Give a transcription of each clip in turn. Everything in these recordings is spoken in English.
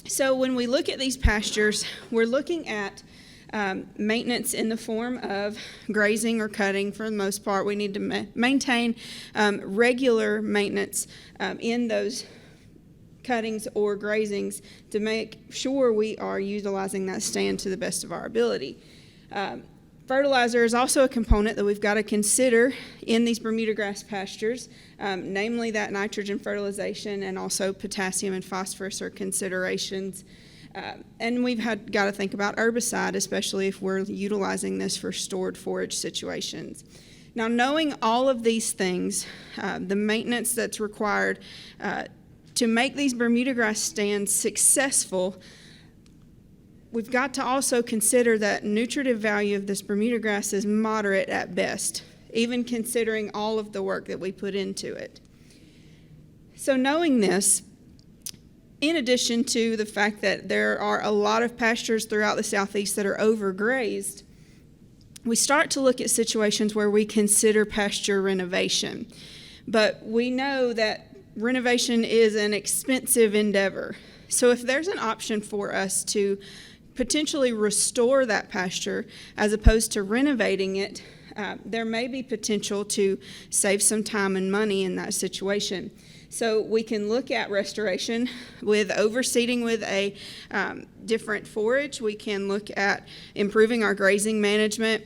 So when we look at these pastures, we're looking at maintenance in the form of grazing or cutting. For the most part, we need to maintain regular maintenance in those cuttings or grazings to make sure we are utilizing that stand to the best of our ability. Fertilizer is also a component that we've got to consider in these Bermuda grass pastures, namely that nitrogen fertilization and also potassium and phosphorus are considerations. And we've got to think about herbicide, especially if we're utilizing this for stored forage situations. Now, knowing all of these things, the maintenance that's required to make these Bermuda grass stands successful, we've got to also consider that nutritive value of this Bermuda grass is moderate at best, even considering all of the work that we put into it. So knowing this, in addition to the fact that there are a lot of pastures throughout the southeast that are overgrazed, we start to look at situations where we consider pasture renovation. But we know that renovation is an expensive endeavor. So if there's an option for us to potentially restore that pasture as opposed to renovating it, there may be potential to save some time and money in that situation. So we can look at restoration with overseeding with a different forage. We can look at improving our grazing management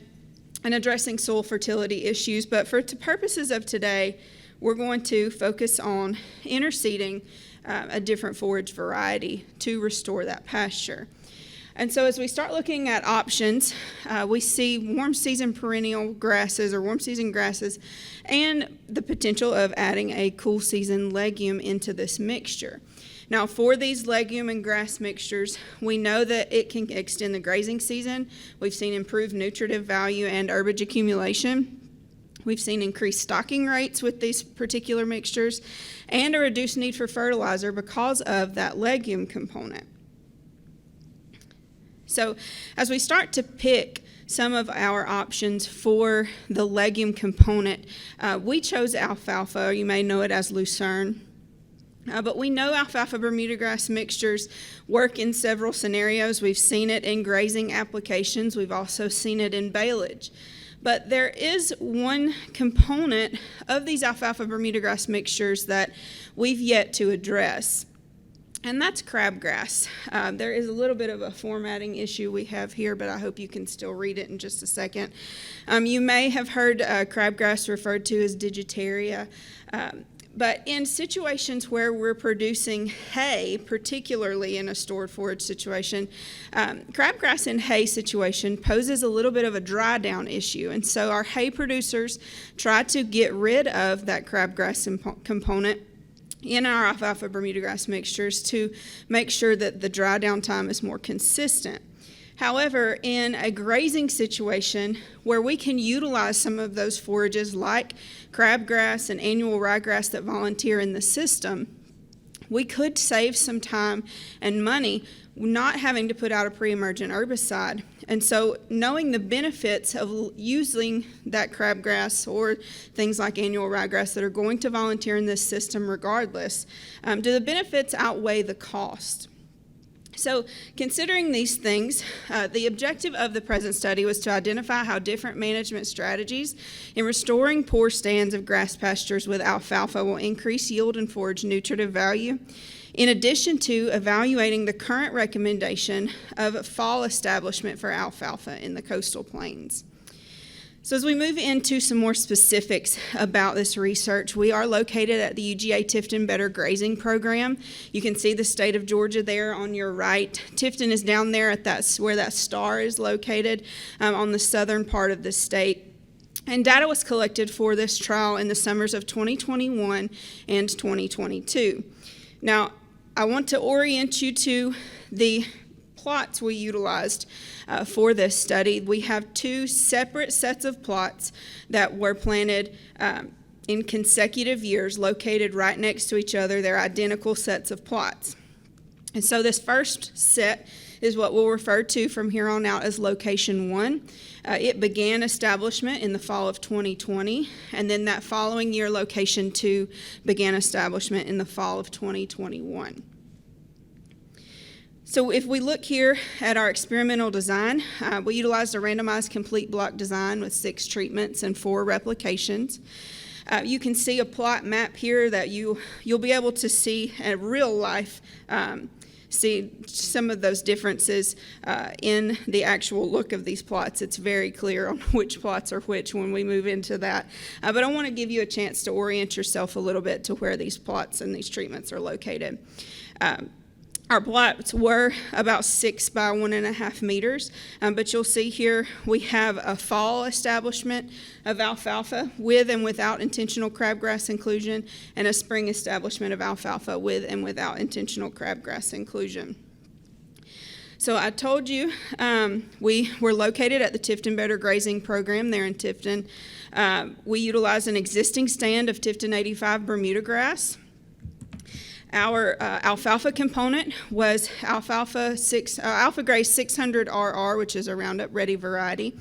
and addressing soil fertility issues. But for the purposes of today, we're going to focus on interseeding a different forage variety to restore that pasture. And so as we start looking at options, we see warm season perennial grasses or warm season grasses and the potential of adding a cool season legume into this mixture. Now, for these legume and grass mixtures, we know that it can extend the grazing season. We've seen improved nutritive value and herbage accumulation. We've seen increased stocking rates with these particular mixtures and a reduced need for fertilizer because of that legume component. So as we start to pick some of our options for the legume component, we chose alfalfa, or you may know it as lucerne. But we know alfalfa Bermuda grass mixtures work in several scenarios. We've seen it in grazing applications. We've also seen it in baleage. But there is one component of these alfalfa Bermuda grass mixtures that we've yet to address, and that's crabgrass. There is a little bit of a formatting issue we have here, but I hope you can still read it in just a second. You may have heard crabgrass referred to as digitaria. But in situations where we're producing hay, particularly in a stored forage situation, crabgrass in hay situation poses a little bit of a dry down issue. And so our hay producers try to get rid of that crabgrass component in our alfalfa Bermuda grass mixtures to make sure that the dry down time is more consistent. However, in a grazing situation where we can utilize some of those forages like crabgrass and annual ryegrass that volunteer in the system, we could save some time and money not having to put out a pre-emergent herbicide. And so knowing the benefits of using that crabgrass or things like annual ryegrass that are going to volunteer in this system regardless, do the benefits outweigh the cost? So considering these things, the objective of the present study was to identify how different management strategies in restoring poor stands of grass pastures with alfalfa will increase yield and forage nutritive value, in addition to evaluating the current recommendation of fall establishment for alfalfa in the coastal plains. So as we move into some more specifics about this research, we are located at the UGA Tifton Better Grazing Program. You can see the state of Georgia there on your right. Tifton is down there at where that star is located on the southern part of the state. And data was collected for this trial in the summers of 2021 and 2022. Now, I want to orient you to the plots we utilized for this study. We have two separate sets of plots that were planted in consecutive years, located right next to each other. They're identical sets of plots. And so this first set is what we'll refer to from here on out as location 1. It began establishment in the fall of 2020, and then that following year, location 2 began establishment in the fall of 2021. So if we look here at our experimental design, we utilized a randomized complete block design with 6 treatments and 4 replications. You can see a plot map here that you'll be able to see in real life, see some of those differences in the actual look of these plots. It's very clear on which plots are which when we move into that. But I want to give you a chance to orient yourself a little bit to where these plots and these treatments are located. Our plots were about 6 by 1.5 meters, but you'll see here we have a fall establishment of alfalfa with and without intentional crabgrass inclusion, and a spring establishment of alfalfa with and without intentional crabgrass inclusion. So I told you we were located at the Tifton Better Grazing Program there in Tifton. We utilized an existing stand of Tifton 85 Bermuda grass. Our alfalfa component was alpha grade 600 RR, which is a Roundup Ready variety.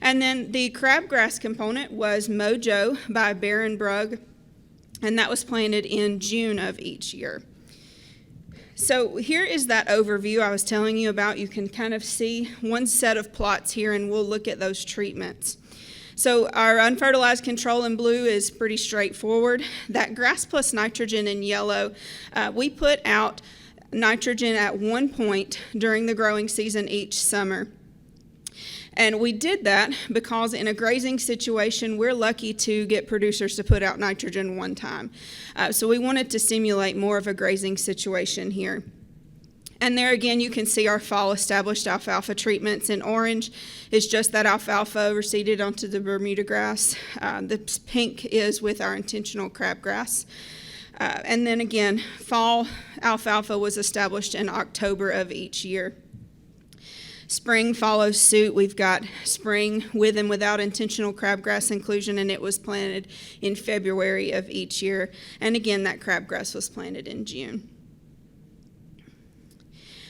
And then the crabgrass component was Mojo by Barenbrug, and that was planted in June of each year. So here is that overview I was telling you about. You can kind of see one set of plots here, and we'll look at those treatments. So our unfertilized control in blue is pretty straightforward. That grass plus nitrogen in yellow, we put out nitrogen at one point during the growing season each summer. And we did that because in a grazing situation, we're lucky to get producers to put out nitrogen one time. So we wanted to simulate more of a grazing situation here. And there again, you can see our fall established alfalfa treatments. In orange is just that alfalfa reseeded onto the Bermuda grass. The pink is with our intentional crabgrass. And then again, fall alfalfa was established in October of each year. Spring follows suit. We've got spring with and without intentional crabgrass inclusion, and it was planted in February of each year. And again, that crabgrass was planted in June.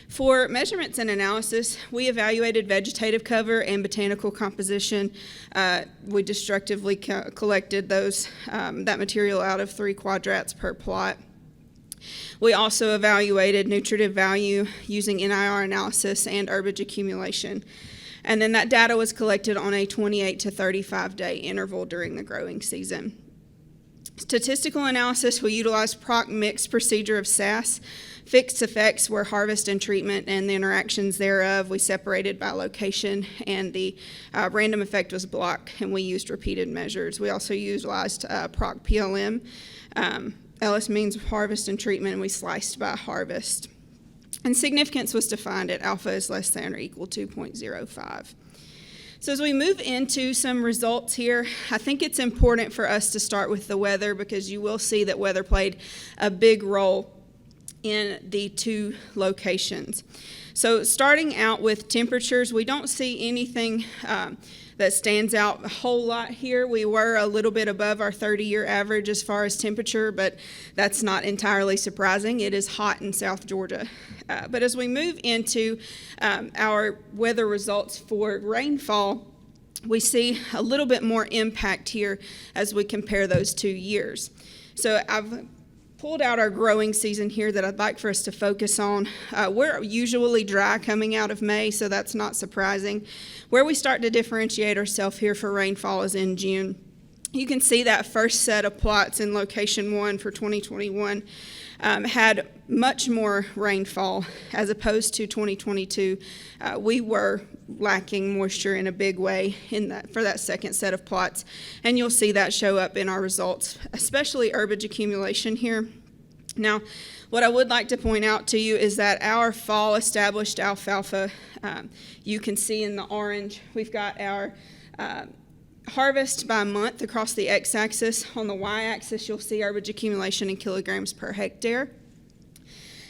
For measurements and analysis, we evaluated vegetative cover and botanical composition. We destructively collected that material out of 3 quadrats per plot. We also evaluated nutritive value using NIR analysis and herbage accumulation. And then that data was collected on a 28 to 35 day interval during the growing season. Statistical analysis, we utilized PROC mixed procedure of SAS. Fixed effects were harvest and treatment and the interactions thereof. We separated by location, and the random effect was block, and we used repeated measures. We also utilized PROC PLM, LS means harvest and treatment, and we sliced by harvest. And significance was defined at alpha is less than or equal to 0.05. So as we move into some results here, I think it's important for us to start with the weather, because you will see that weather played a big role in the 2 locations. So starting out with temperatures, we don't see anything that stands out a whole lot here. We were a little bit above our 30-year average as far as temperature, but that's not entirely surprising. It is hot in South Georgia. But as we move into our weather results for rainfall, we see a little bit more impact here as we compare those 2 years. So I've pulled out our growing season here that I'd like for us to focus on. We're usually dry coming out of May, so that's not surprising. Where we start to differentiate ourselves here for rainfall is in June. You can see that first set of plots in location 1 for 2021 had much more rainfall as opposed to 2022. We were lacking moisture in a big way for that second set of plots, and you'll see that show up in our results, especially herbage accumulation here. Now, what I would like to point out to you is that our fall established alfalfa, you can see in the orange, we've got our harvest by month across the x-axis. On the y-axis, you'll see herbage accumulation in kilograms per hectare.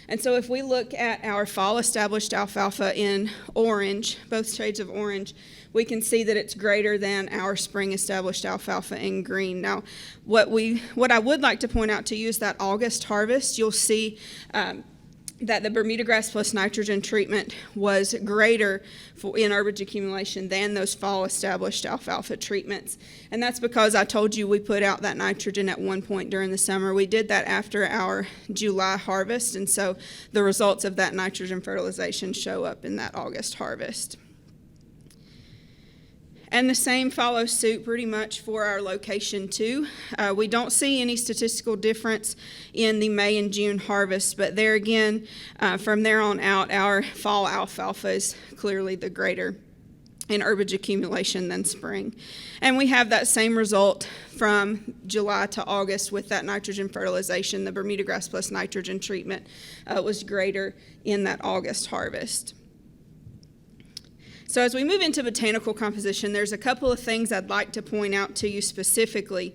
And so if we look at our fall established alfalfa in orange, both shades of orange, we can see that it's greater than our spring established alfalfa in green. Now, what I would like to point out to you is that August harvest, you'll see that the Bermuda grass plus nitrogen treatment was greater in herbage accumulation than those fall established alfalfa treatments. And that's because I told you we put out that nitrogen at one point during the summer. We did that after our July harvest, and so the results of that nitrogen fertilization show up in that August harvest. And the same follows suit pretty much for our location 2. We don't see any statistical difference in the May and June harvest, but there again, from there on out, our fall alfalfa is clearly the greater in herbage accumulation than spring. And we have that same result from July to August with that nitrogen fertilization. The Bermuda grass plus nitrogen treatment was greater in that August harvest. So as we move into botanical composition, there's a couple of things I'd like to point out to you specifically.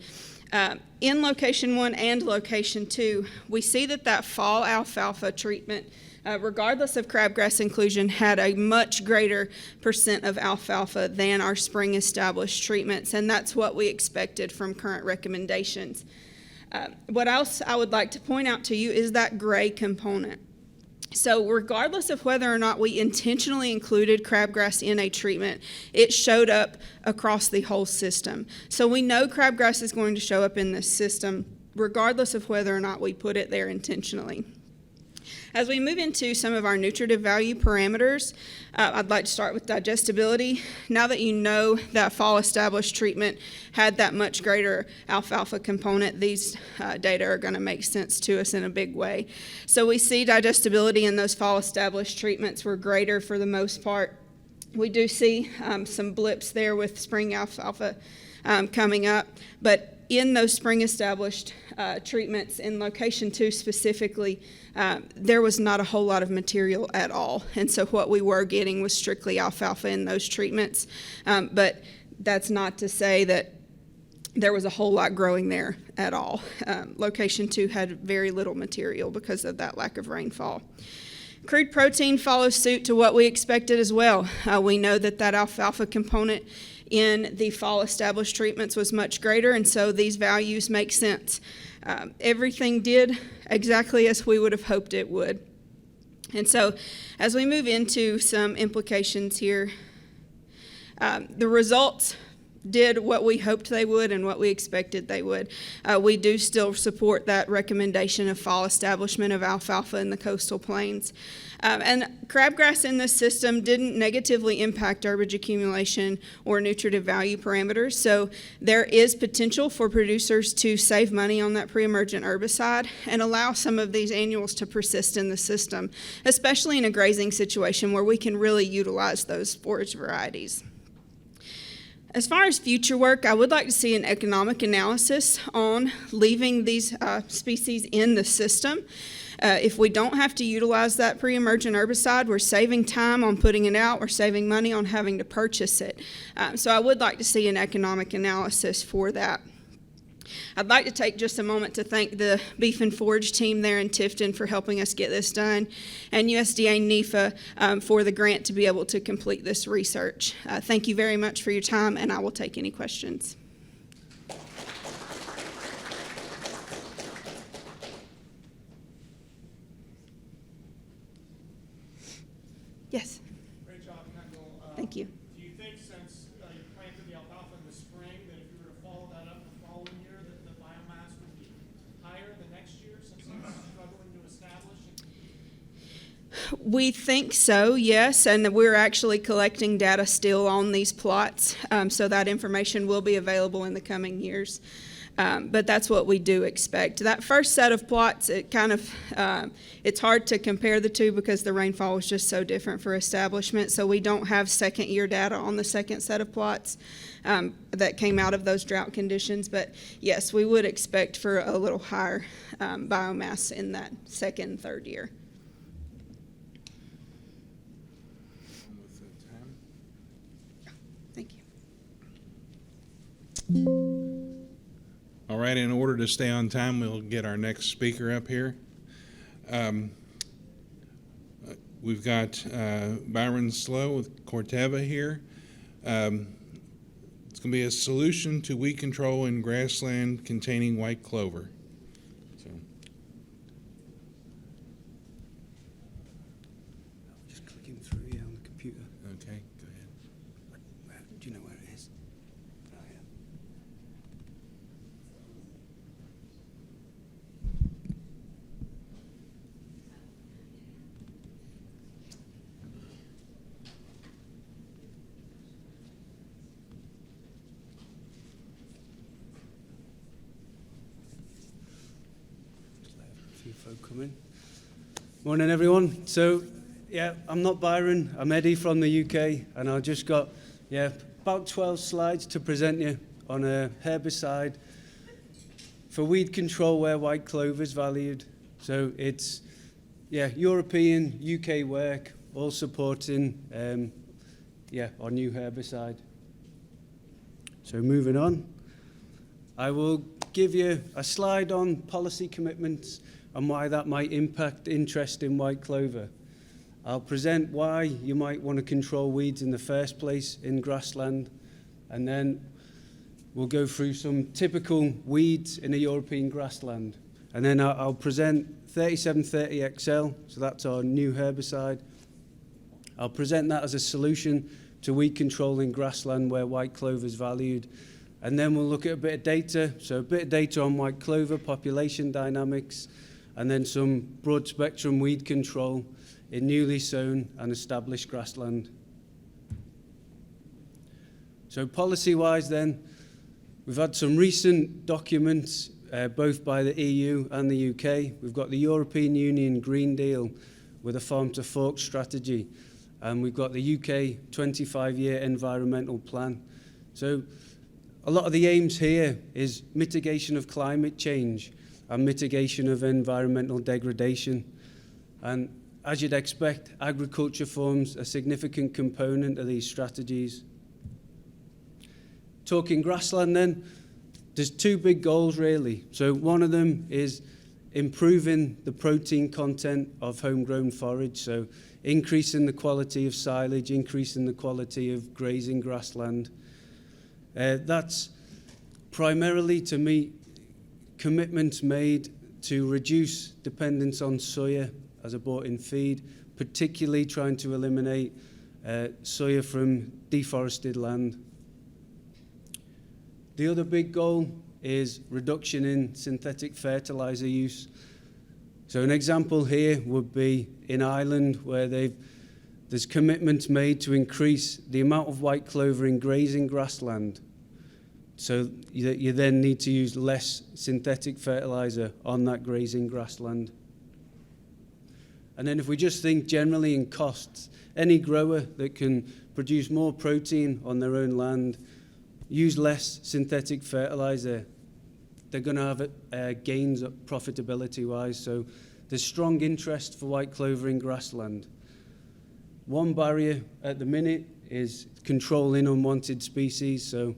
In location 1 and location 2, we see that fall alfalfa treatment, regardless of crabgrass inclusion, had a much greater percent of alfalfa than our spring established treatments, and that's what we expected from current recommendations. What else I would like to point out to you is that gray component. So regardless of whether or not we intentionally included crabgrass in a treatment, it showed up across the whole system. So we know crabgrass is going to show up in this system regardless of whether or not we put it there intentionally. As we move into some of our nutritive value parameters, I'd like to start with digestibility. Now that you know that fall established treatment had that much greater alfalfa component, these data are going to make sense to us in a big way. So we see digestibility in those fall established treatments were greater for the most part. We do see some blips there with spring alfalfa coming up, but in those spring established treatments, in location 2 specifically, there was not a whole lot of material at all. And so what we were getting was strictly alfalfa in those treatments. But that's not to say that there was a whole lot growing there at all. Location 2 had very little material because of that lack of rainfall. Crude protein follows suit to what we expected as well. We know that alfalfa component in the fall established treatments was much greater, and so these values make sense. Everything did exactly as we would have hoped it would. And so as we move into some implications here, the results did what we hoped they would and what we expected they would. We do still support that recommendation of fall establishment of alfalfa in the coastal plains. And crabgrass in this system didn't negatively impact herbage accumulation or nutritive value parameters, so there is potential for producers to save money on that pre-emergent herbicide and allow some of these annuals to persist in the system, especially in a grazing situation where we can really utilize those forage varieties. As far as future work, I would like to see an economic analysis on leaving these species in the system. If we don't have to utilize that pre-emergent herbicide, we're saving time on putting it out, we're saving money on having to purchase it. So I would like to see an economic analysis for that. I'd like to take just a moment to thank the Beef and Forage team there in Tifton for helping us get this done, and USDA NEFA for the grant to be able to complete this research. Thank you very much for your time, and I will take any questions. Yes. Great job, Kendall. Thank you. Do you think since you planted the alfalfa in the spring that if you were to follow that up the following year that the biomass would be higher the next year since it's struggling to establish? We think so, yes, and we're actually collecting data still on these plots, so that information will be available in the coming years. But that's what we do expect. That first set of plots, it's hard to compare the two because the rainfall was just so different for establishment, so we don't have second year data on the second set of plots that came out of those drought conditions. But yes, we would expect for a little higher biomass in that second and third year. Thank you. All right, in order to stay on time, we'll get our next speaker up here. We've got Byron Slow with Corteva here. It's going to be a solution to weed control in grassland containing white clover. So. Okay, go ahead. Do you know where it is? Oh, yeah. Just let a few folk come in. Morning, everyone. So, yeah, I'm not Byron. I'm Eddie from the UK, and I've just got, about 12 slides to present you on a herbicide for weed control where white clover is valued. So it's, European, UK work, all supporting, our new herbicide. So moving on, I will give you a slide on policy commitments and why that might impact interest in white clover. I'll present why you might want to control weeds in the first place in grassland, and then we'll go through some typical weeds in a European grassland. And then I'll present 3730XL, so that's our new herbicide. I'll present that as a solution to weed control in grassland where white clover is valued. And then we'll look at a bit of data, so a bit of data on white clover population dynamics, and then some broad spectrum weed control in newly sown and established grassland. So policy-wise then, we've had some recent documents, both by the EU and the UK. We've got the European Union Green Deal with a farm to fork strategy, and we've got the UK 25-year environmental plan. So a lot of the aims here is mitigation of climate change and mitigation of environmental degradation. And as you'd expect, agriculture forms a significant component of these strategies. Talking grassland then, there's two big goals really. So one of them is improving the protein content of homegrown forage, so increasing the quality of silage, increasing the quality of grazing grassland. That's primarily to meet commitments made to reduce dependence on soya as a bought-in feed, particularly trying to eliminate soya from deforested land. The other big goal is reduction in synthetic fertilizer use. So an example here would be in Ireland, where there's commitments made to increase the amount of white clover in grazing grassland. So you then need to use less synthetic fertilizer on that grazing grassland. And then if we just think generally in costs, any grower that can produce more protein on their own land, use less synthetic fertilizer, they're going to have gains profitability-wise. So there's strong interest for white clover in grassland. One barrier at the minute is controlling unwanted species. So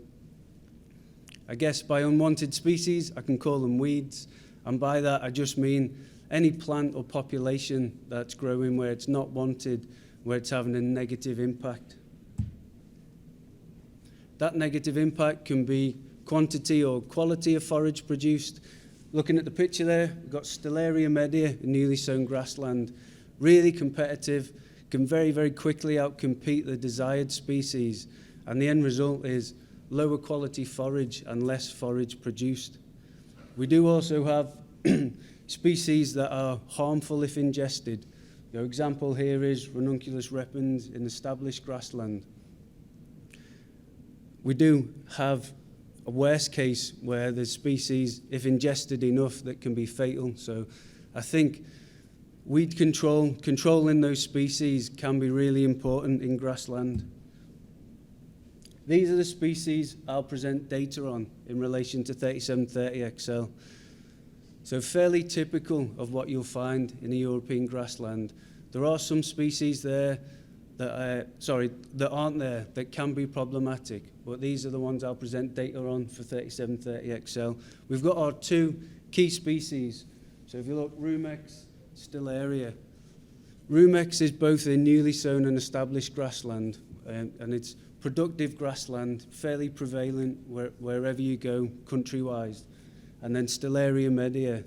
I guess by unwanted species, I can call them weeds. And by that, I just mean any plant or population that's growing where it's not wanted, where it's having a negative impact. That negative impact can be quantity or quality of forage produced. Looking at the picture there, we've got Stellaria media in newly sown grassland. Really competitive, can very, very quickly outcompete the desired species. And the end result is lower quality forage and less forage produced. We do also have species that are harmful if ingested. Your example here is Ranunculus repens in established grassland. We do have a worst case where there's species, if ingested enough, that can be fatal. So I think weed control, controlling those species can be really important in grassland. These are the species I'll present data on in relation to 3730XL. So fairly typical of what you'll find in a European grassland. There are some species there that aren't there that can be problematic, but these are the ones I'll present data on for 3730XL. We've got our two key species. So if you look, Rumex, Stellaria. Rumex is both in newly sown and established grassland, and it's productive grassland, fairly prevalent wherever you go country-wise. And then Stellaria media,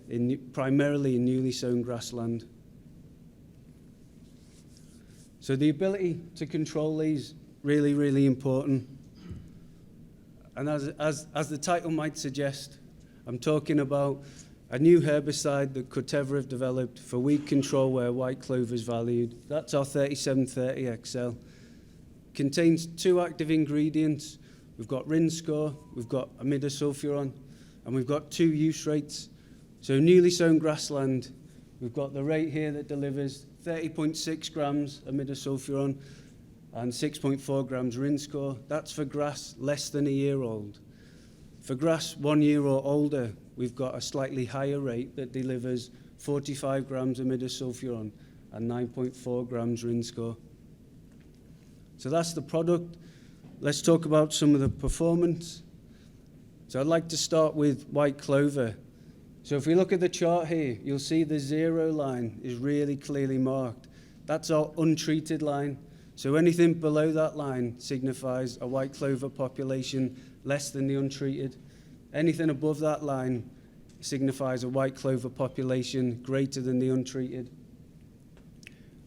primarily in newly sown grassland. So the ability to control these, really, really important. And as the title might suggest, I'm talking about a new herbicide that Corteva have developed for weed control where white clover is valued. That's our 3730 XL. Contains 2 active ingredients. We've got Rinscore, we've got imidasulfuron, and we've got 2 use rates. So newly sown grassland, we've got the rate here that delivers 30.6 grams imidasulfuron and 6.4 grams Rinscore. That's for grass less than a year old. For grass 1 year or older, we've got a slightly higher rate that delivers 45 grams imidasulfuron and 9.4 grams Rinscore. So that's the product. Let's talk about some of the performance. So I'd like to start with white clover. So if we look at the chart here, you'll see the 0 line is really clearly marked. That's our untreated line. So anything below that line signifies a white clover population less than the untreated. Anything above that line signifies a white clover population greater than the untreated.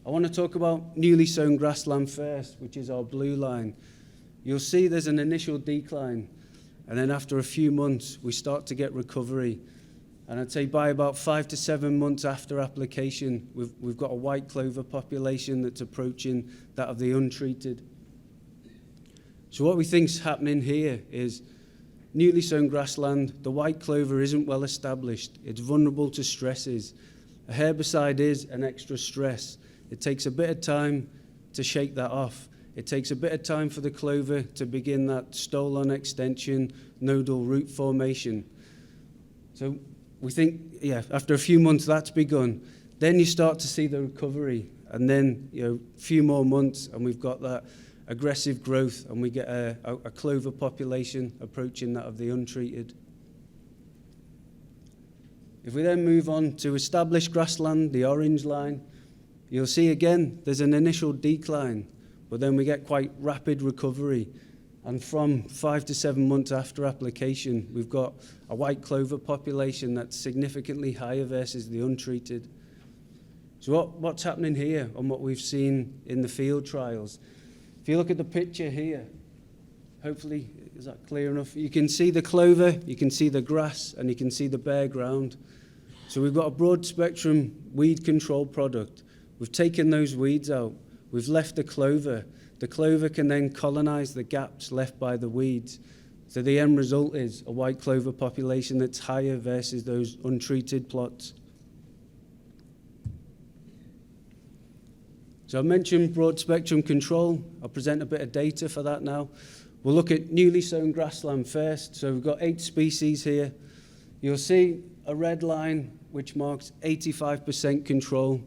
I want to talk about newly sown grassland first, which is our blue line. You'll see there's an initial decline, and then after a few months, we start to get recovery. And I'd say by about 5 to 7 months after application, we've got a white clover population that's approaching that of the untreated. So what we think's happening here is newly sown grassland, the white clover isn't well established. It's vulnerable to stresses. A herbicide is an extra stress. It takes a bit of time to shake that off. It takes a bit of time for the clover to begin that stolon extension, nodal root formation. So we think, after a few months that's begun, then you start to see the recovery, and then a few more months and we've got that aggressive growth and we get a clover population approaching that of the untreated. If we then move on to established grassland, the orange line, you'll see again there's an initial decline, but then we get quite rapid recovery. And from 5 to 7 months after application, we've got a white clover population that's significantly higher versus the untreated. So what's happening here and what we've seen in the field trials? If you look at the picture here, hopefully, is that clear enough? You can see the clover, you can see the grass, and you can see the bare ground. So we've got a broad spectrum weed control product. We've taken those weeds out. We've left the clover. The clover can then colonize the gaps left by the weeds. So the end result is a white clover population that's higher versus those untreated plots. So I mentioned broad spectrum control. I'll present a bit of data for that now. We'll look at newly sown grassland first. So we've got 8 species here. You'll see a red line which marks 85% control.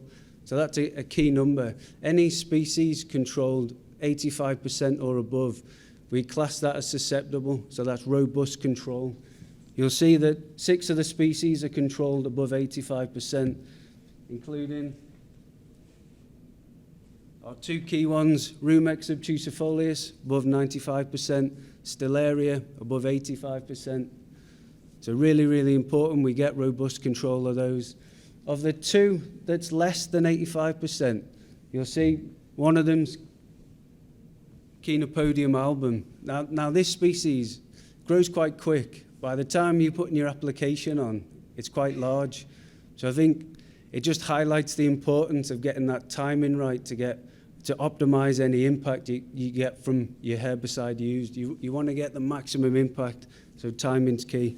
So that's a key number. Any species controlled 85% or above, we class that as susceptible, so that's robust control. You'll see that 6 of the species are controlled above 85%, including our 2 key ones, Rumex obtusifolius above 95%, Stellaria above 85%. So really, really important we get robust control of those. Of the 2 that's less than 85%, you'll see one of them's Chenopodium album. Now this species grows quite quick. By the time you put in your application on, it's quite large. So I think it just highlights the importance of getting that timing right to optimize any impact you get from your herbicide used. You want to get the maximum impact, so timing's key.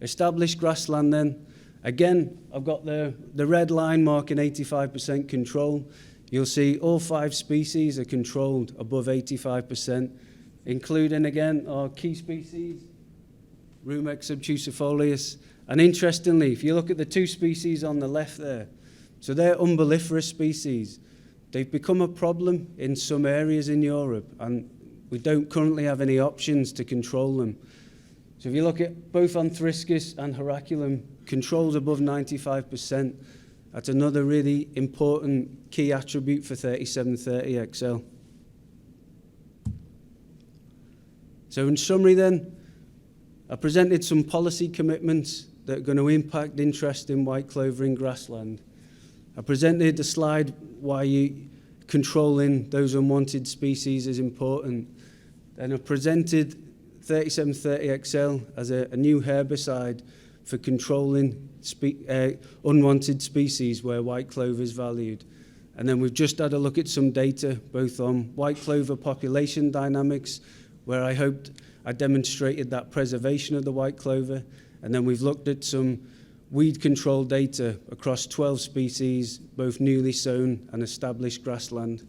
Established grassland then. Again, I've got the red line marking 85% control. You'll see all 5 species are controlled above 85%, including, again, our key species, Rumex obtusifolius. And interestingly, if you look at the 2 species on the left there, so they're umbelliferous species. They've become a problem in some areas in Europe, and we don't currently have any options to control them. So if you look at both Anthriscus and Heraculum, controls above 95%. That's another really important key attribute for 3730 XL. So in summary then, I presented some policy commitments that are going to impact interest in white clover in grassland. I presented the slide why controlling those unwanted species is important. And I presented 3730XL as a new herbicide for controlling unwanted species where white clover is valued. And then we've just had a look at some data, both on white clover population dynamics, where I hoped I demonstrated that preservation of the white clover. And then we've looked at some weed control data across 12 species, both newly sown and established grassland.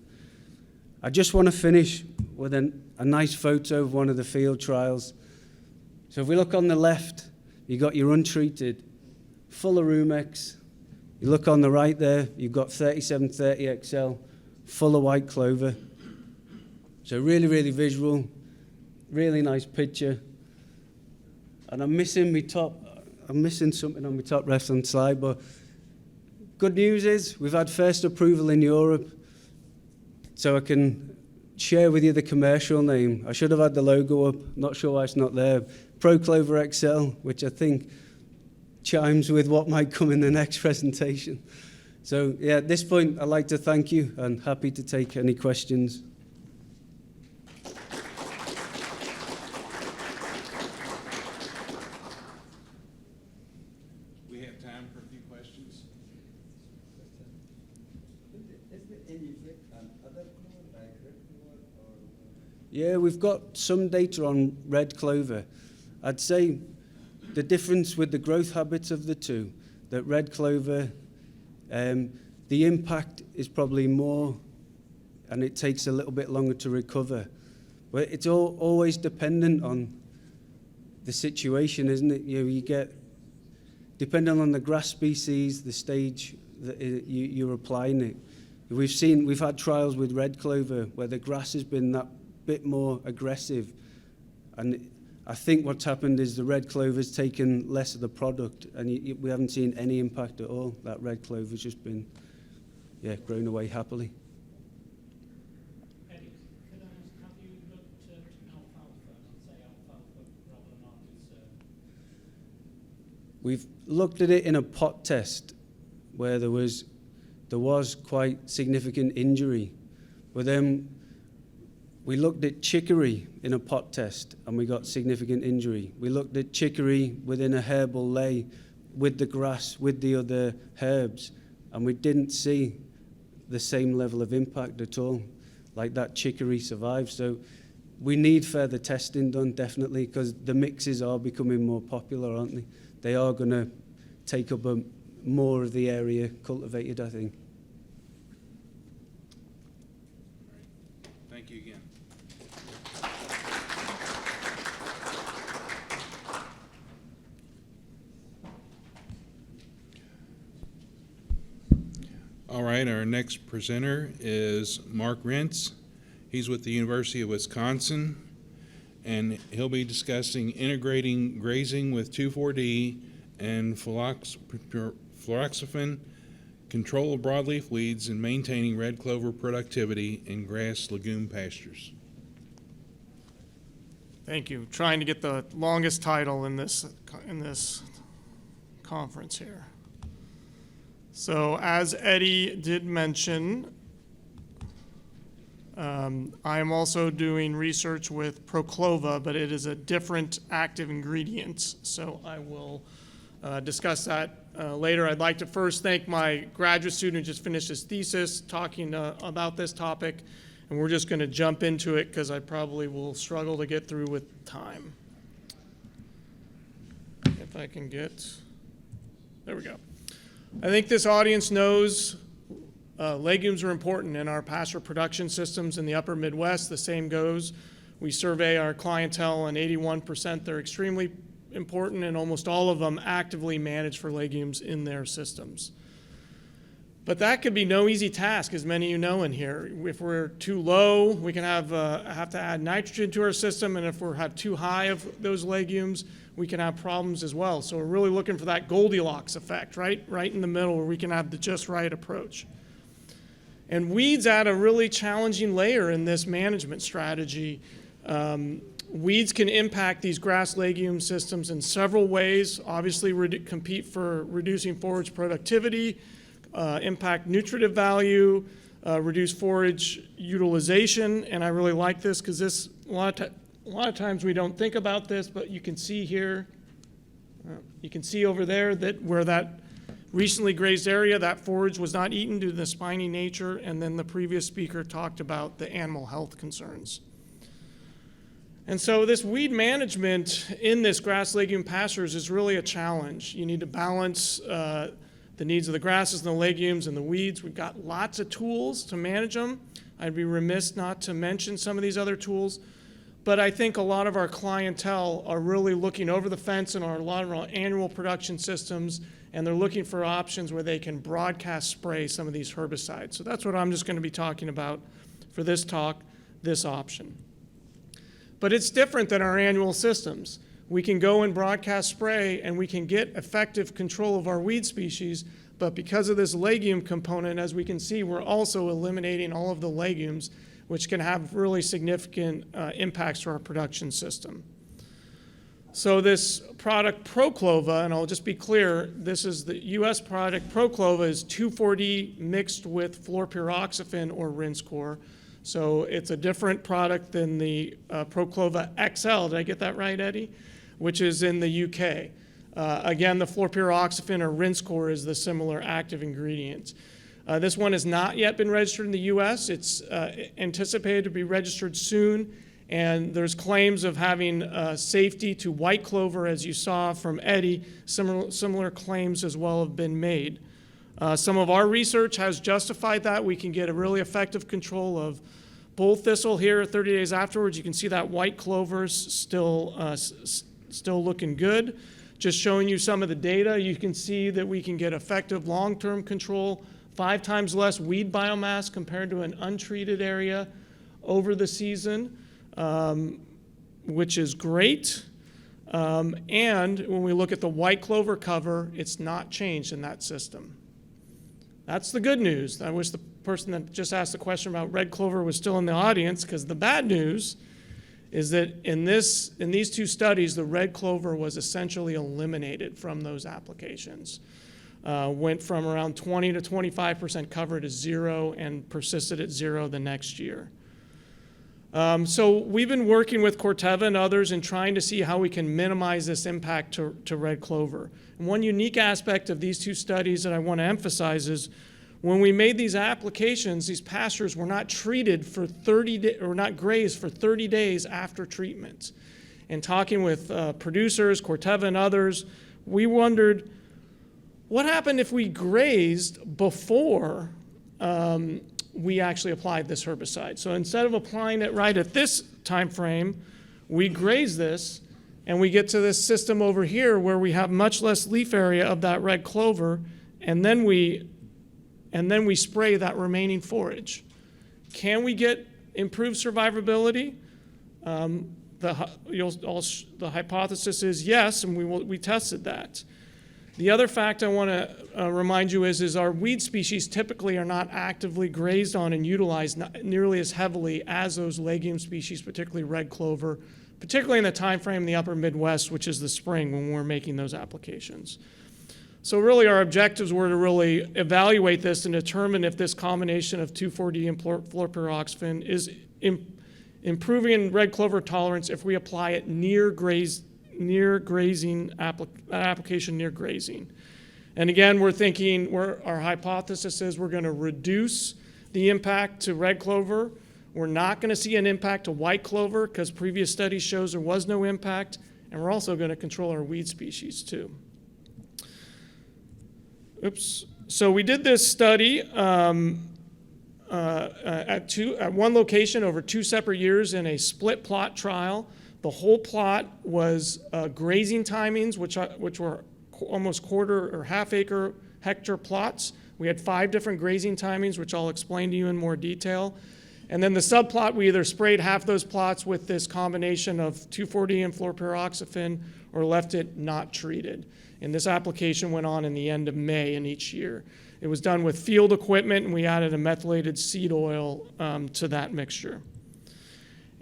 I just want to finish with a nice photo of one of the field trials. So if we look on the left, you got your untreated, full of Rumex. You look on the right there, you've got 3730XL, full of white clover. So really, really visual, really nice picture. And I'm missing something on my top left-hand slide, but good news is we've had first approval in Europe, so I can share with you the commercial name. I should have had the logo up, not sure why it's not there. Pro Clover XL, which I think chimes with what might come in the next presentation. So yeah, at this point, I'd like to thank you and happy to take any questions. We have time for a few questions. Yeah, we've got some data on red clover. I'd say the difference with the growth habits of the two, that red clover, the impact is probably more and it takes a little bit longer to recover. But it's always dependent on the situation, isn't it? You get, depending on the grass species, the stage that you're applying it. We've had trials with red clover where the grass has been that bit more aggressive, and I think what's happened is the red clover's taken less of the product, and we haven't seen any impact at all. That red clover's just been, grown away happily. Eddie, could I ask, have you looked at alfalfa, say alfalfa rather We've looked at it in a pot test where there was quite significant injury, but then we looked at chicory in a pot test and we got significant injury. We looked at chicory within a herbal ley with the grass, with the other herbs, and we didn't see the same level of impact at all, like that chicory survived. So we need further testing done, definitely, because the mixes are becoming more popular, aren't they? They are going to take up more of the area cultivated, I think. Thank you again. All right, our next presenter is Mark Rentz. He's with the University of Wisconsin, and he'll be discussing integrating grazing with 2,4-D and fluroxyphene, control of broadleaf weeds, and maintaining red clover productivity in grass legume pastures. Thank you. Trying to get the longest title in this conference here. So as Eddie did mention, I am also doing research with Proclova, but it is a different active ingredient. So I will discuss that later. I'd like to first thank my graduate student who just finished his thesis talking about this topic. And we're just going to jump into it because I probably will struggle to get through with time. If I can get, there we go. I think this audience knows legumes are important in our pasture production systems in the upper Midwest. The same goes. We survey our clientele, and 81% they're extremely important, and almost all of them actively manage for legumes in their systems. But that could be no easy task, as many of you know in here. If we're too low, we can have to add nitrogen to our system, and if we have too high of those legumes, we can have problems as well. So we're really looking for that Goldilocks effect, right in the middle, where we can have the just right approach. And weeds add a really challenging layer in this management strategy. Weeds can impact these grass legume systems in several ways. Obviously, compete for reducing forage productivity, impact nutritive value, reduce forage utilization, and I really like this because this a lot of times we don't think about this, but you can see here, you can see over there that where that recently grazed area, that forage was not eaten due to the spiny nature, and then the previous speaker talked about the animal health concerns. And so this weed management in this grass legume pastures is really a challenge. You need to balance the needs of the grasses and the legumes and the weeds. We've got lots of tools to manage them. I'd be remiss not to mention some of these other tools, but I think a lot of our clientele are really looking over the fence in a lot of our annual production systems, and they're looking for options where they can broadcast spray some of these herbicides. So that's what I'm just going to be talking about for this talk, this option. But it's different than our annual systems. We can go and broadcast spray and we can get effective control of our weed species, but because of this legume component, as we can see, we're also eliminating all of the legumes, which can have really significant impacts to our production system. So this product Proclova, and I'll just be clear, this is the US product. Proclova is 2,4-D mixed with fluorpyroxafen or Rinskor. So it's a different product than the Proclova XL, did I get that right, Eddie? Which is in the UK. Again, the fluorpyroxafen or Rinskor is the similar active ingredient. This one has not yet been registered in the US. It's anticipated to be registered soon, and there's claims of having safety to white clover, as you saw from Eddie. Similar claims as well have been made. Some of our research has justified that. We can get a really effective control of bull thistle here 30 days afterwards. You can see that white clover's still looking good. Just showing you some of the data, you can see that we can get effective long-term control, 5 times less weed biomass compared to an untreated area over the season, which is great. And when we look at the white clover cover, it's not changed in that system. That's the good news. I wish the person that just asked the question about red clover was still in the audience, because the bad news is that in these 2 studies, the red clover was essentially eliminated from those applications. Went from around 20 to 25% cover to 0 and persisted at 0 the next year. So we've been working with Corteva and others in trying to see how we can minimize this impact to red clover. And one unique aspect of these 2 studies that I want to emphasize is when we made these applications, these pastures were not treated for 30 days, or not grazed for 30 days after treatment. And talking with producers, Corteva and others, we wondered, what happened if we grazed before we actually applied this herbicide? So instead of applying it right at this time frame, we graze this, and we get to this system over here where we have much less leaf area of that red clover, and then we spray that remaining forage. Can we get improved survivability? The hypothesis is yes, and we tested that. The other fact I want to remind you is our weed species typically are not actively grazed on and utilized nearly as heavily as those legume species, particularly red clover, particularly in the time frame in the upper Midwest, which is the spring when we're making those applications. So really our objectives were to really evaluate this and determine if this combination of 2,4-D and fluorpyroxafen is improving red clover tolerance if we apply it near grazing, application near grazing. And again, our hypothesis is we're going to reduce the impact to red clover. We're not going to see an impact to white clover because previous studies shows there was no impact, and we're also going to control our weed species too. So we did this study at one location over 2 separate years in a split plot trial. The whole plot was grazing timings, which were almost quarter or half-acre hectare plots. We had 5 different grazing timings, which I'll explain to you in more detail. And then the subplot, we either sprayed half those plots with this combination of 2,4-D and fluorpyroxafen or left it not treated. And this application went on in the end of May in each year. It was done with field equipment, and we added a methylated seed oil to that mixture.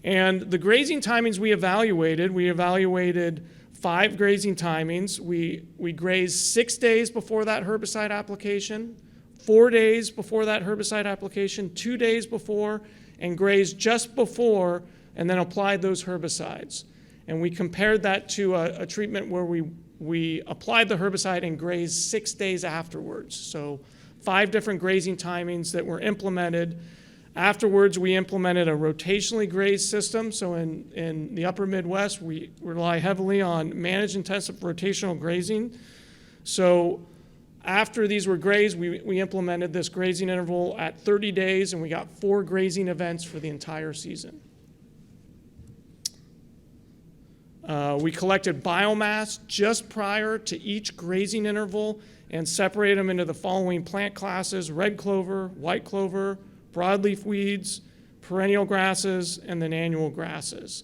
And the grazing timings we evaluated 5 grazing timings. We grazed 6 days before that herbicide application, 4 days before that herbicide application, 2 days before, and grazed just before, and then applied those herbicides. And we compared that to a treatment where we applied the herbicide and grazed 6 days afterwards. So 5 different grazing timings that were implemented. Afterwards, we implemented a rotationally grazed system. So in the upper Midwest, we rely heavily on managed intensive rotational grazing. So after these were grazed, we implemented this grazing interval at 30 days, and we got 4 grazing events for the entire season. We collected biomass just prior to each grazing interval and separated them into the following plant classes: red clover, white clover, broadleaf weeds, perennial grasses, and then annual grasses.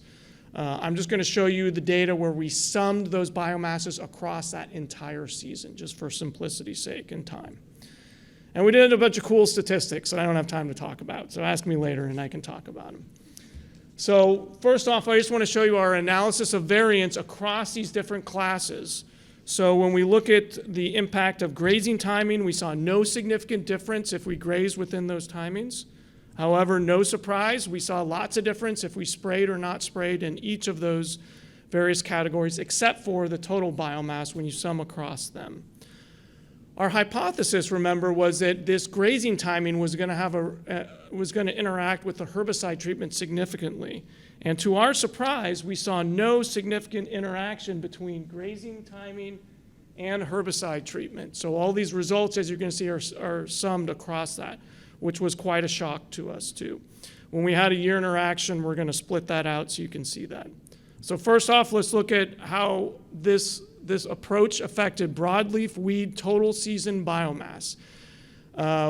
I'm just going to show you the data where we summed those biomasses across that entire season, just for simplicity's sake and time. And we did a bunch of cool statistics that I don't have time to talk about, so ask me later and I can talk about them. So first off, I just want to show you our analysis of variance across these different classes. So when we look at the impact of grazing timing, we saw no significant difference if we grazed within those timings. However, no surprise, we saw lots of difference if we sprayed or not sprayed in each of those various categories, except for the total biomass when you sum across them. Our hypothesis, remember, was that this grazing timing was going to interact with the herbicide treatment significantly. And to our surprise, we saw no significant interaction between grazing timing and herbicide treatment. So all these results, as you're going to see, are summed across that, which was quite a shock to us too. When we had a year interaction, we're going to split that out so you can see that. So first off, let's look at how this approach affected broadleaf weed total season biomass.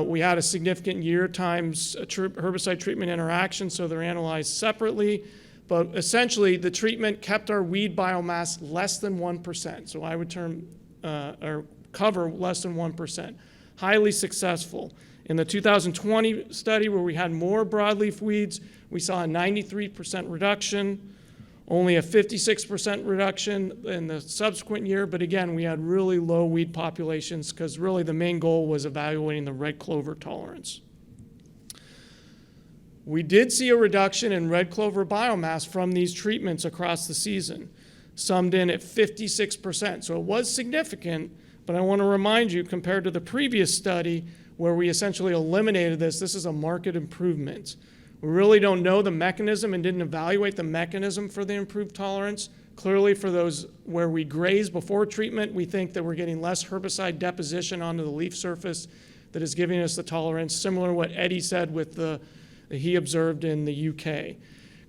We had a significant year times herbicide treatment interaction, so they're analyzed separately. But essentially, the treatment kept our weed biomass less than 1%. So I would term or cover less than 1%. Highly successful. In the 2020 study, where we had more broadleaf weeds, we saw a 93% reduction, only a 56% reduction in the subsequent year. But again, we had really low weed populations because really the main goal was evaluating the red clover tolerance. We did see a reduction in red clover biomass from these treatments across the season, summed in at 56%. So it was significant, but I want to remind you, compared to the previous study where we essentially eliminated this is a marked improvement. We really don't know the mechanism and didn't evaluate the mechanism for the improved tolerance. Clearly, for those where we graze before treatment, we think that we're getting less herbicide deposition onto the leaf surface that is giving us the tolerance, similar to what Eddie said with that he observed in the UK.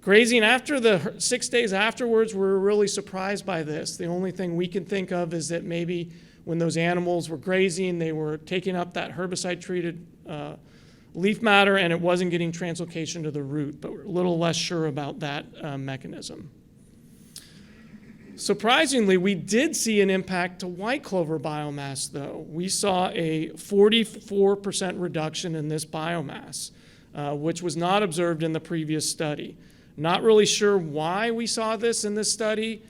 Grazing after the 6 days afterwards, we're really surprised by this. The only thing we can think of is that maybe when those animals were grazing, they were taking up that herbicide-treated leaf matter and it wasn't getting translocation to the root, but we're a little less sure about that mechanism. Surprisingly, we did see an impact to white clover biomass, though. We saw a 44% reduction in this biomass, which was not observed in the previous study. Not really sure why we saw this in this study,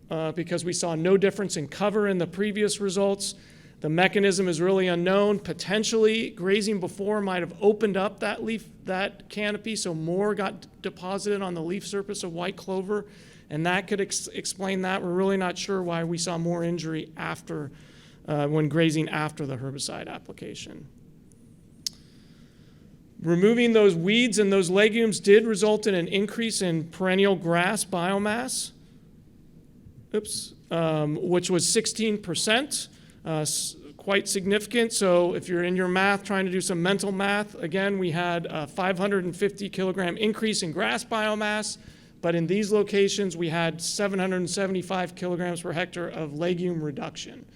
because we saw no difference in cover in the previous results. The mechanism is really unknown. Potentially, grazing before might have opened up that canopy, so more got deposited on the leaf surface of white clover, and that could explain that. We're really not sure why we saw more injury after, when grazing after the herbicide application. Removing those weeds and those legumes did result in an increase in perennial grass biomass, which was 16%. Quite significant. So if you're in your math, trying to do some mental math, again, we had a 550 kilogram increase in grass biomass, but in these locations, we had 775 kilograms per hectare of legume reduction.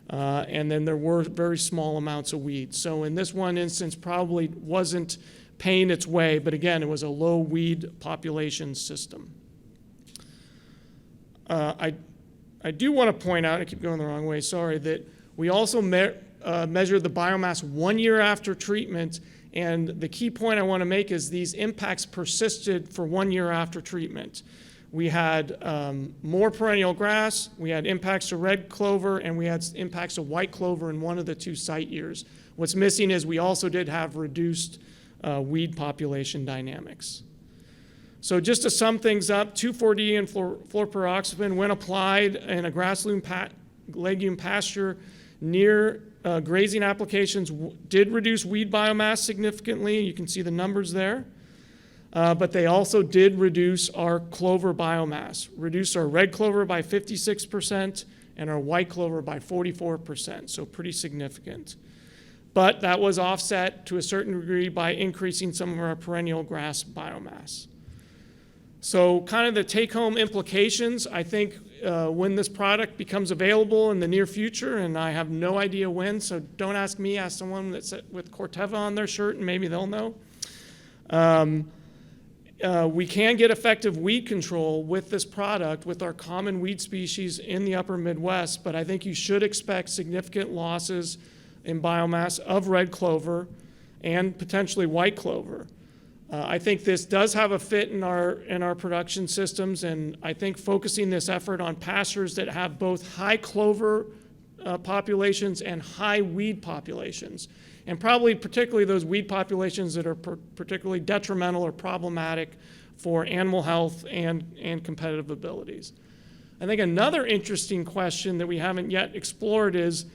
And then there were very small amounts of weeds. So in this one instance, probably wasn't paying its way, but again, it was a low weed population system. I do want to point out, I keep going the wrong way, sorry, that we also measured the biomass 1 year after treatment, and the key point I want to make is these impacts persisted for 1 year after treatment. We had more perennial grass, we had impacts to red clover, and we had impacts to white clover in one of the 2 site years. What's missing is we also did have reduced weed population dynamics. So just to sum things up, 2,4-D and fluoroperoxafen, when applied in a grassland legume pasture near grazing applications, did reduce weed biomass significantly. You can see the numbers there. But they also did reduce our clover biomass, reduced our red clover by 56% and our white clover by 44%, so pretty significant. But that was offset to a certain degree by increasing some of our perennial grass biomass. So kind of the take-home implications, I think when this product becomes available in the near future, and I have no idea when, so don't ask me, ask someone that's with Corteva on their shirt and maybe they'll know. We can get effective weed control with this product with our common weed species in the upper Midwest, but I think you should expect significant losses in biomass of red clover and potentially white clover. I think this does have a fit in our production systems, and I think focusing this effort on pastures that have both high clover populations and high weed populations, and probably particularly those weed populations that are particularly detrimental or problematic for animal health and competitive abilities. I think another interesting question that we haven't yet explored is,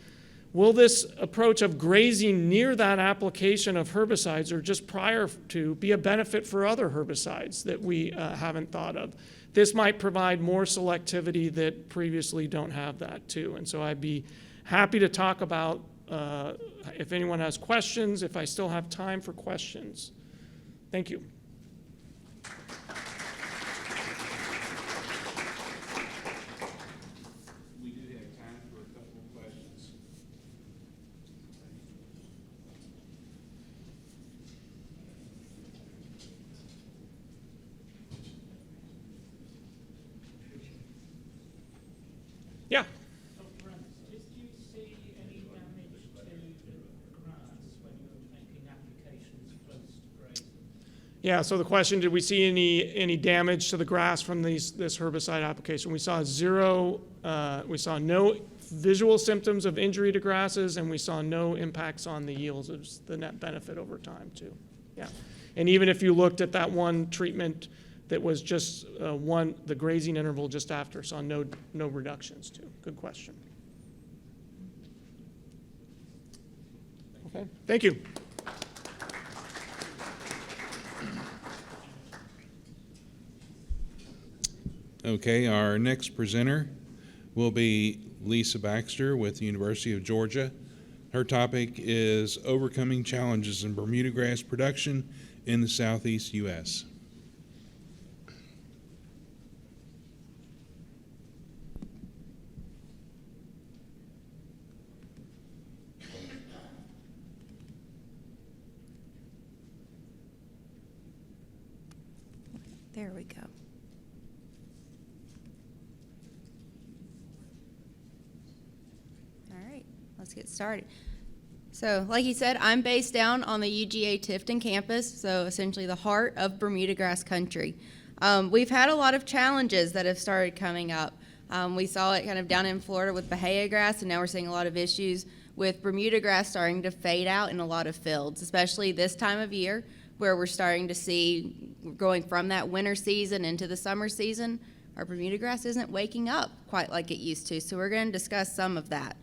will this approach of grazing near that application of herbicides or just prior to be a benefit for other herbicides that we haven't thought of? This might provide more selectivity that previously don't have that too. And so I'd be happy to talk about if anyone has questions, if I still have time for questions. Thank you. We do have time for a couple of questions. Yeah. Did you see any damage to the grass when you were making applications close to grazing? Yeah, so the question, did we see any damage to the grass from this herbicide application? We saw zero, we saw no visual symptoms of injury to grasses, and we saw no impacts on the yields. It was the net benefit over time too. Yeah, and even if you looked at that one treatment that was just the grazing interval just after, saw no reductions too. Good question. Okay, thank you. Okay, our next presenter will be Lisa Baxter with the University of Georgia. Her topic is overcoming challenges in Bermuda grass production in the southeast U.S. There we go. All right, let's get started. So, like you said, I'm based down on the UGA Tifton campus, so essentially the heart of Bermuda grass country. We've had a lot of challenges that have started coming up. We saw it kind of down in Florida with Bahia grass, and now we're seeing a lot of issues with Bermuda grass starting to fade out in a lot of fields, especially this time of year, where we're starting to see, going from that winter season into the summer season, our Bermuda grass isn't waking up quite like it used to. So we're going to discuss some of that.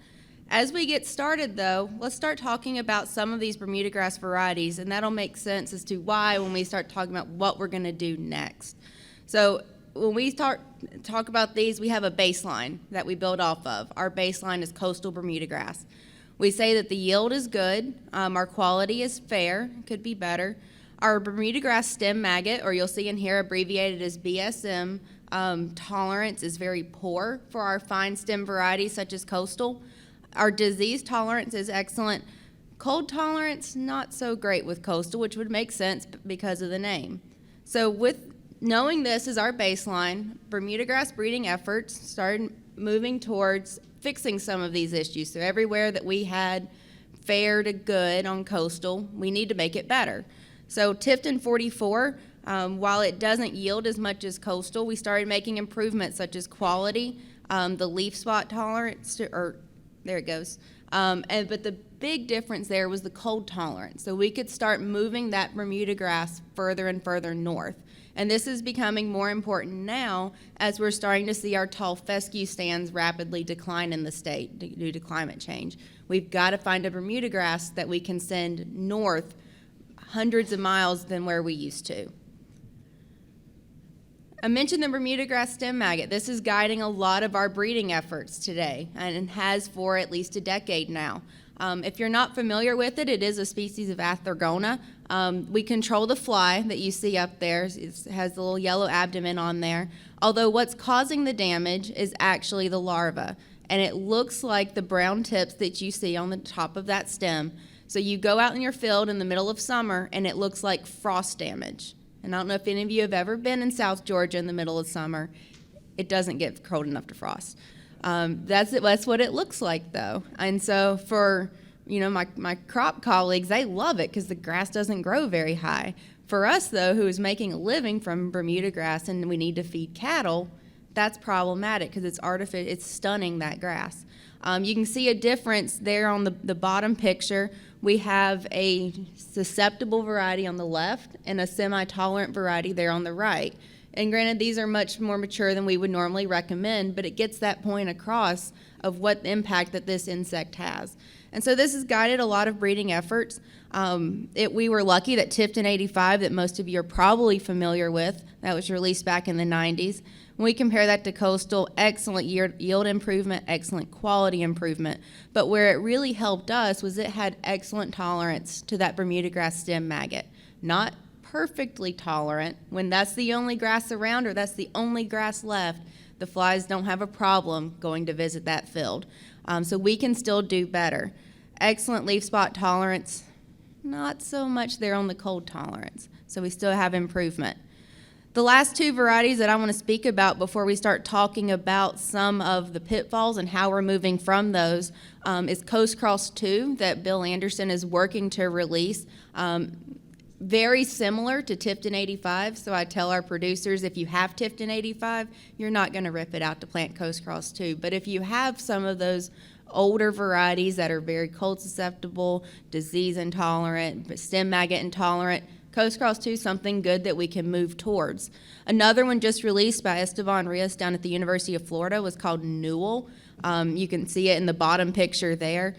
As we get started, though, let's start talking about some of these Bermuda grass varieties, and that'll make sense as to why when we start talking about what we're going to do next. So when we talk about these, we have a baseline that we build off of. Our baseline is coastal Bermuda grass. We say that the yield is good, our quality is fair, could be better. Our Bermuda grass stem maggot, or you'll see in here abbreviated as BSM, tolerance is very poor for our fine stem varieties such as coastal. Our disease tolerance is excellent. Cold tolerance, not so great with coastal, which would make sense because of the name. So with knowing this as our baseline, Bermuda grass breeding efforts started moving towards fixing some of these issues. So everywhere that we had fair to good on coastal, we need to make it better. So Tifton 44, while it doesn't yield as much as coastal, we started making improvements such as quality, the leaf spot tolerance, there it goes, But the big difference there was the cold tolerance. So we could start moving that Bermuda grass further and further north. And this is becoming more important now as we're starting to see our tall fescue stands rapidly decline in the state due to climate change. We've got to find a Bermuda grass that we can send north hundreds of miles than where we used to. I mentioned the Bermuda grass stem maggot. This is guiding a lot of our breeding efforts today and has for at least a decade now. If you're not familiar with it, it is a species of Athergona. We control the fly that you see up there. It has the little yellow abdomen on there. Although what's causing the damage is actually the larva. And it looks like the brown tips that you see on the top of that stem. So you go out in your field in the middle of summer and it looks like frost damage. And I don't know if any of you have ever been in South Georgia in the middle of summer. It doesn't get cold enough to frost. That's what it looks like, though. And so for my crop colleagues, they love it because the grass doesn't grow very high. For us, though, who is making a living from Bermuda grass and we need to feed cattle, that's problematic because it's artificial. It's stunning that grass. You can see a difference there on the bottom picture. We have a susceptible variety on the left and a semi-tolerant variety there on the right. And granted, these are much more mature than we would normally recommend, but it gets that point across of what impact that this insect has. And so this has guided a lot of breeding efforts. We were lucky that Tifton 85, that most of you are probably familiar with, that was released back in the 90s. When we compare that to coastal, excellent yield improvement, excellent quality improvement. But where it really helped us was it had excellent tolerance to that Bermuda grass stem maggot. Not perfectly tolerant. When that's the only grass around or that's the only grass left, the flies don't have a problem going to visit that field. So we can still do better. Excellent leaf spot tolerance, not so much there on the cold tolerance. So we still have improvement. The last two varieties that I want to speak about before we start talking about some of the pitfalls and how we're moving from those is Coast Cross 2 that Bill Anderson is working to release. Very similar to Tifton 85, so I tell our producers if you have Tifton 85, you're not going to rip it out to plant Coast Cross 2. But if you have some of those older varieties that are very cold susceptible, disease intolerant, stem maggot intolerant, Coast Cross 2 is something good that we can move towards. Another one just released by Esteban Rios down at the University of Florida was called Newell. You can see it in the bottom picture there.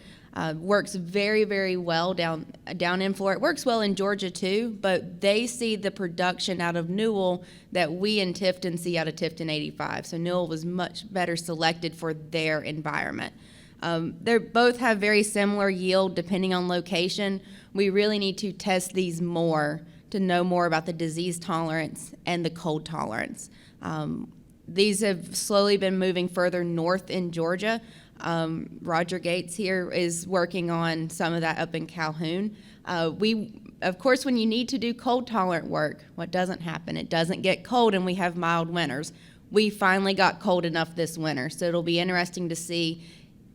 Works very, very well down in Florida. It works well in Georgia too, but they see the production out of Newell that we in Tifton see out of Tifton 85. So Newell was much better selected for their environment. They both have very similar yield depending on location. We really need to test these more to know more about the disease tolerance and the cold tolerance. These have slowly been moving further north in Georgia. Roger Gates here is working on some of that up in Calhoun. Of course, when you need to do cold tolerant work, what doesn't happen? It doesn't get cold and we have mild winters. We finally got cold enough this winter, so it'll be interesting to see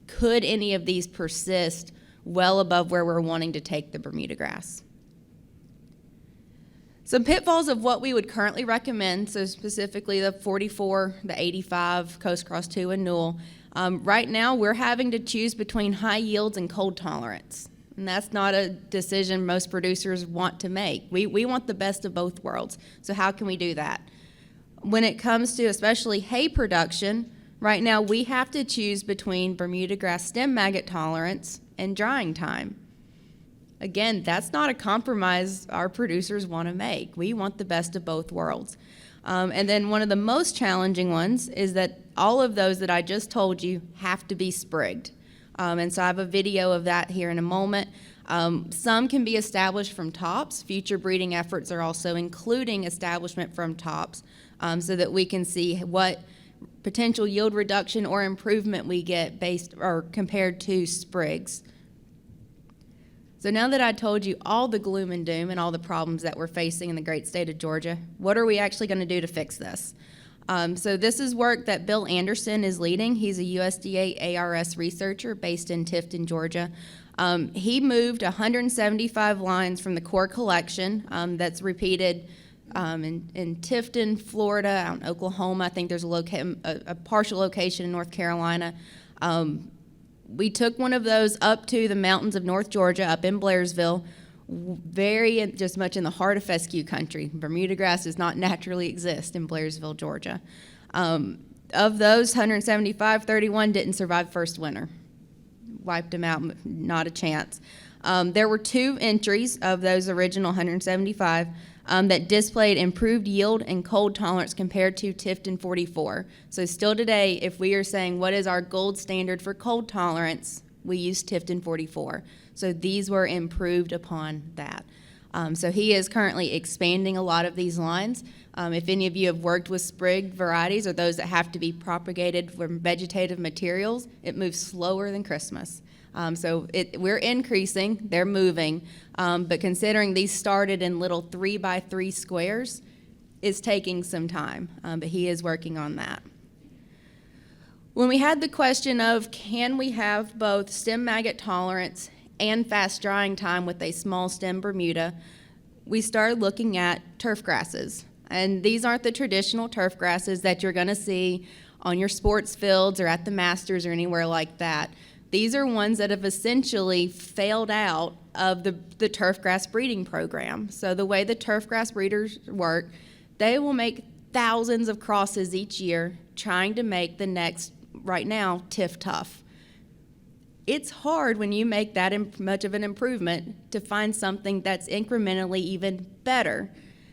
could any of these persist well above where we're wanting to take the Bermuda grass. Some pitfalls of what we would currently recommend, so specifically the 44, the 85, Coast Cross 2, and Newell. Right now, we're having to choose between high yields and cold tolerance. And that's not a decision most producers want to make. We want the best of both worlds. So how can we do that? When it comes to especially hay production, right now we have to choose between Bermuda grass stem maggot tolerance and drying time. Again, that's not a compromise our producers want to make. We want the best of both worlds. And then one of the most challenging ones is that all of those that I just told you have to be sprigged. And so I have a video of that here in a moment. Some can be established from tops. Future breeding efforts are also including establishment from tops so that we can see what potential yield reduction or improvement we get based or compared to sprigs. So now that I told you all the gloom and doom and all the problems that we're facing in the great state of Georgia, what are we actually going to do to fix this? So this is work that Bill Anderson is leading. He's a USDA ARS researcher based in Tifton, Georgia. He moved 175 lines from the core collection that's repeated in Tifton, Florida, out in Oklahoma. I think there's a partial location in North Carolina. We took one of those up to the mountains of North Georgia, up in Blairsville, just much in the heart of fescue country. Bermuda grass does not naturally exist in Blairsville, Georgia. Of those 175, 31 didn't survive first winter. Wiped them out, not a chance. There were 2 entries of those original 175 that displayed improved yield and cold tolerance compared to Tifton 44. So still today, if we are saying what is our gold standard for cold tolerance, we use Tifton 44. So these were improved upon that. So he is currently expanding a lot of these lines. If any of you have worked with sprig varieties or those that have to be propagated from vegetative materials, it moves slower than Christmas. We're increasing, they're moving, but considering these started in little 3x3 squares, it's taking some time, but he is working on that. When we had the question of can we have both stem maggot tolerance and fast drying time with a small stem Bermuda, we started looking at turf grasses. And these aren't the traditional turf grasses that you're gonna see on your sports fields or at the Masters or anywhere like that. These are ones that have essentially failed out of the turf grass breeding program. So the way the turf grass breeders work, they will make thousands of crosses each year trying to make the next, right now, Tiff Tough. It's hard when you make that much of an improvement to find something that's incrementally even better.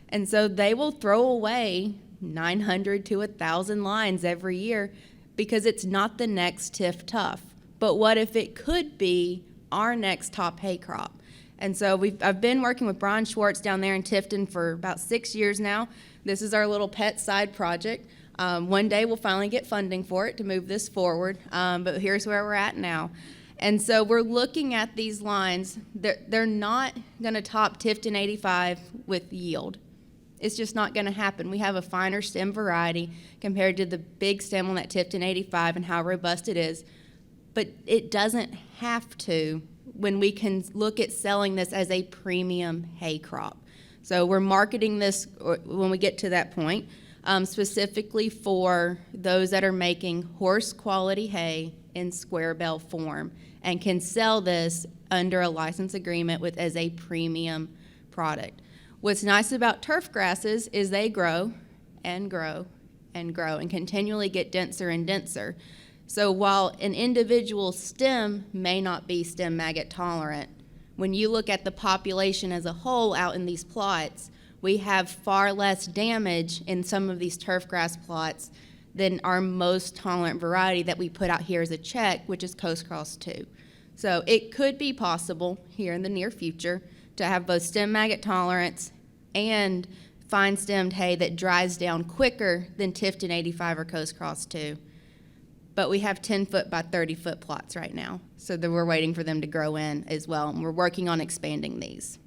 And so they will throw away 900 to 1,000 lines every year because it's not the next Tiff Tough. But what if it could be our next top hay crop? And so I've been working with Brian Schwartz down there in Tifton for about 6 years now. This is our little pet side project. One day we'll finally get funding for it to move this forward, but here's where we're at now. And so we're looking at these lines. They're not going to top Tifton 85 with yield. It's just not going to happen. We have a finer stem variety compared to the big stem on that Tifton 85 and how robust it is. But it doesn't have to when we can look at selling this as a premium hay crop. So we're marketing this when we get to that point, specifically for those that are making horse quality hay in square bale form and can sell this under a license agreement with as a premium product. What's nice about turf grasses is they grow and grow and grow and continually get denser and denser. So while an individual stem may not be stem maggot tolerant, when you look at the population as a whole out in these plots, we have far less damage in some of these turf grass plots than our most tolerant variety that we put out here as a check, which is Coast Cross 2. So it could be possible here in the near future to have both stem maggot tolerance and fine stemmed hay that dries down quicker than Tifton 85 or Coast Cross 2. But we have 10-foot by 30-foot plots right now, so that we're waiting for them to grow in as well, and we're working on expanding these.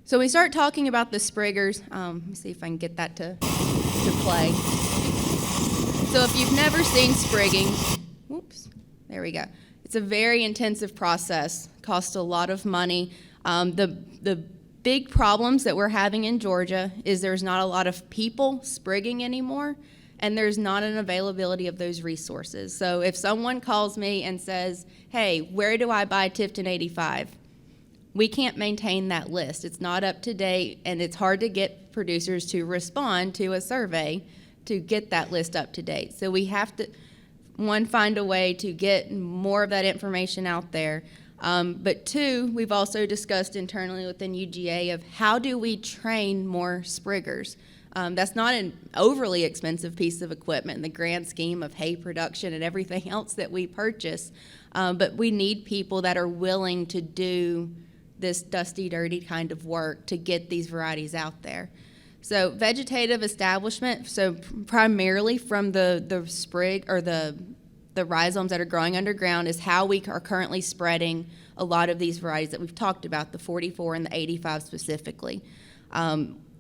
So we start talking about the spriggers. Let me see if I can get that to play. So if you've never seen sprigging, whoops, there we go. It's a very intensive process, costs a lot of money. The big problems that we're having in Georgia is there's not a lot of people sprigging anymore, and there's not an availability of those resources. So if someone calls me and says, hey, where do I buy Tifton 85? We can't maintain that list. It's not up to date, and it's hard to get producers to respond to a survey to get that list up to date. So we have to, one, find a way to get more of that information out there. But two, we've also discussed internally within UGA of how do we train more spriggers. That's not an overly expensive piece of equipment in the grand scheme of hay production and everything else that we purchase. But we need people that are willing to do this dusty, dirty kind of work to get these varieties out there. So vegetative establishment, so primarily from the sprig or the rhizomes that are growing underground is how we are currently spreading a lot of these varieties that we've talked about, the 44 and the 85 specifically.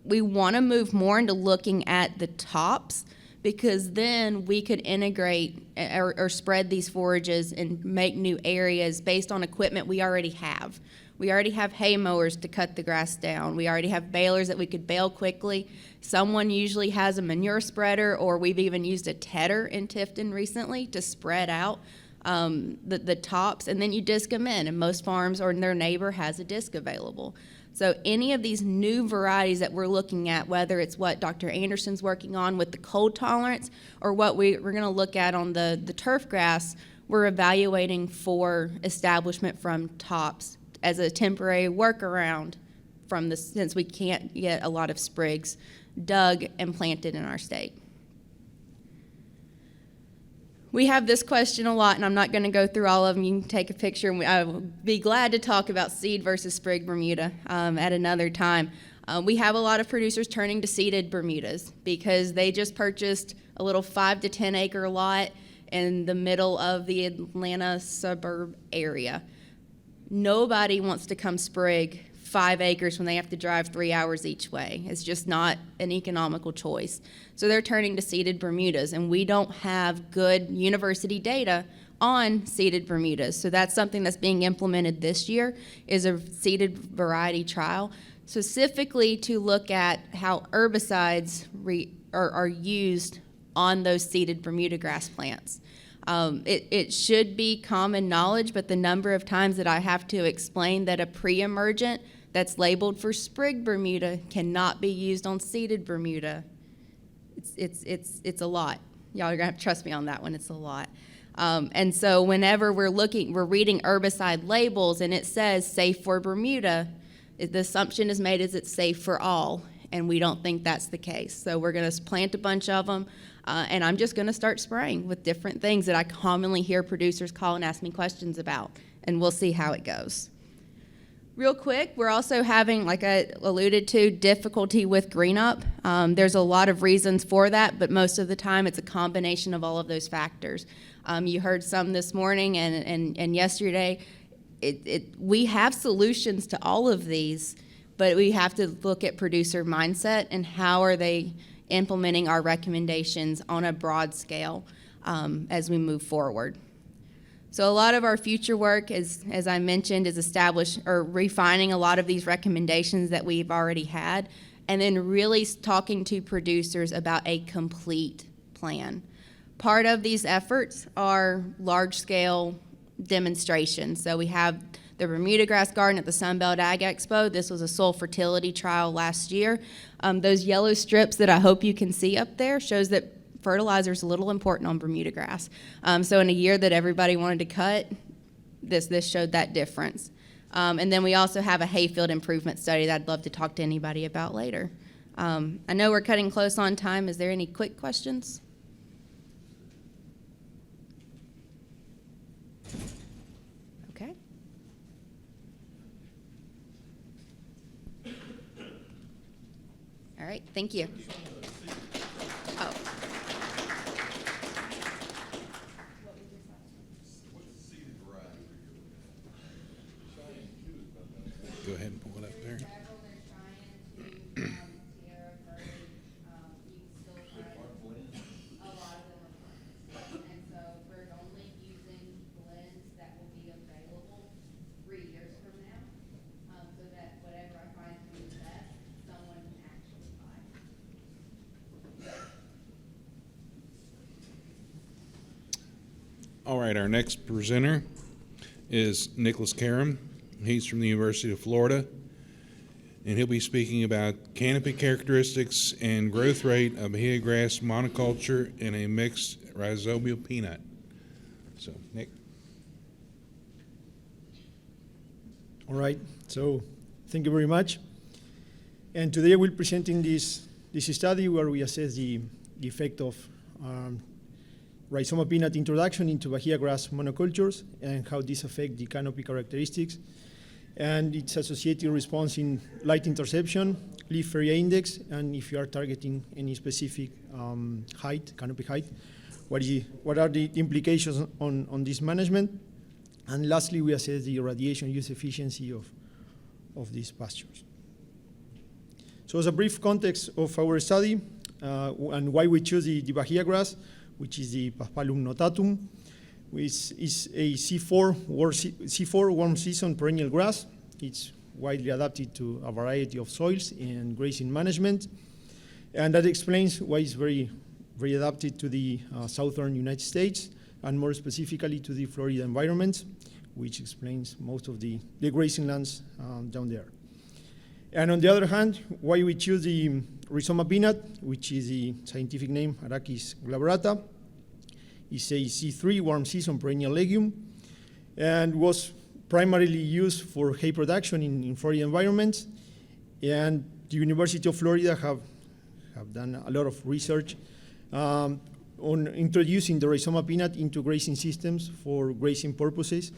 We want to move more into looking at the tops because then we could integrate or spread these forages and make new areas based on equipment we already have. We already have hay mowers to cut the grass down. We already have balers that we could bale quickly. Someone usually has a manure spreader, or we've even used a tedder in Tifton recently to spread out the tops, and then you disc them in, and most farms or their neighbor has a disc available. So any of these new varieties that we're looking at, whether it's what Dr. Anderson's working on with the cold tolerance or what we're going to look at on the turf grass, we're evaluating for establishment from tops as a temporary workaround since we can't get a lot of sprigs dug and planted in our state. We have this question a lot, and I'm not going to go through all of them. You can take a picture, and I will be glad to talk about seed versus sprig Bermuda at another time. We have a lot of producers turning to seeded Bermudas because they just purchased a little 5 to 10 acre lot in the middle of the Atlanta suburb area. Nobody wants to come sprig 5 acres when they have to drive 3 hours each way. It's just not an economical choice. So they're turning to seeded Bermudas, and we don't have good university data on seeded Bermudas. So that's something that's being implemented this year, is a seeded variety trial, specifically to look at how herbicides are used on those seeded Bermuda grass plants. It should be common knowledge, but the number of times that I have to explain that a pre-emergent that's labeled for sprig Bermuda cannot be used on seeded Bermuda, it's a lot. Y'all are gonna have to trust me on that one. It's a lot. And so whenever we're reading herbicide labels and it says safe for Bermuda, the assumption is made is it's safe for all, and we don't think that's the case. So we're gonna plant a bunch of them, and I'm just gonna start spraying with different things that I commonly hear producers call and ask me questions about, and we'll see how it goes. Real quick, we're also having, like I alluded to, difficulty with green up. There's a lot of reasons for that, but most of the time it's a combination of all of those factors. You heard some this morning and yesterday. We have solutions to all of these, but we have to look at producer mindset and how are they implementing our recommendations on a broad scale as we move forward. So a lot of our future work, as I mentioned, is refining a lot of these recommendations that we've already had, and then really talking to producers about a complete plan. Part of these efforts are large-scale demonstrations. So we have the Bermuda grass garden at the Sunbelt Ag Expo. This was a soil fertility trial last year. Those yellow strips that I hope you can see up there shows that fertilizer is a little important on Bermuda grass. So in a year that everybody wanted to cut, this showed that difference. And then we also have a hayfield improvement study that I'd love to talk to anybody about later. I know we're cutting close on time. Is there any quick questions? Okay. All right, thank you. Oh. Go ahead and pull it up there. All right, our next presenter is Nicholas Karam. He's from the University of Florida, and he'll be speaking about canopy characteristics and growth rate of Bahia grass monoculture in a mixed rhizobial peanut. So, Nick. All right, so thank you very much. And today we're presenting this study where we assess the effect of rhizoma peanut introduction into Bahia grass monocultures and how this affects the canopy characteristics and its associated response in light interception, leaf area index, and if you are targeting any specific height, canopy height, what are the implications on this management? And lastly, we assess the radiation use efficiency of these pastures. So as a brief context of our study and why we choose the Bahia grass, which is the Paspalum notatum, which is a C4 warm season perennial grass. It's widely adapted to a variety of soils and grazing management. And that explains why it's very, very adapted to the southern United States and more specifically to the Florida environment, which explains most of the grazing lands down there. And on the other hand, why we choose the rhizoma peanut, which is the scientific name Arachis glabrata. It's a C3 warm season perennial legume and was primarily used for hay production in Florida environments. And the University of Florida have done a lot of research on introducing the rhizoma peanut into grazing systems for grazing purposes.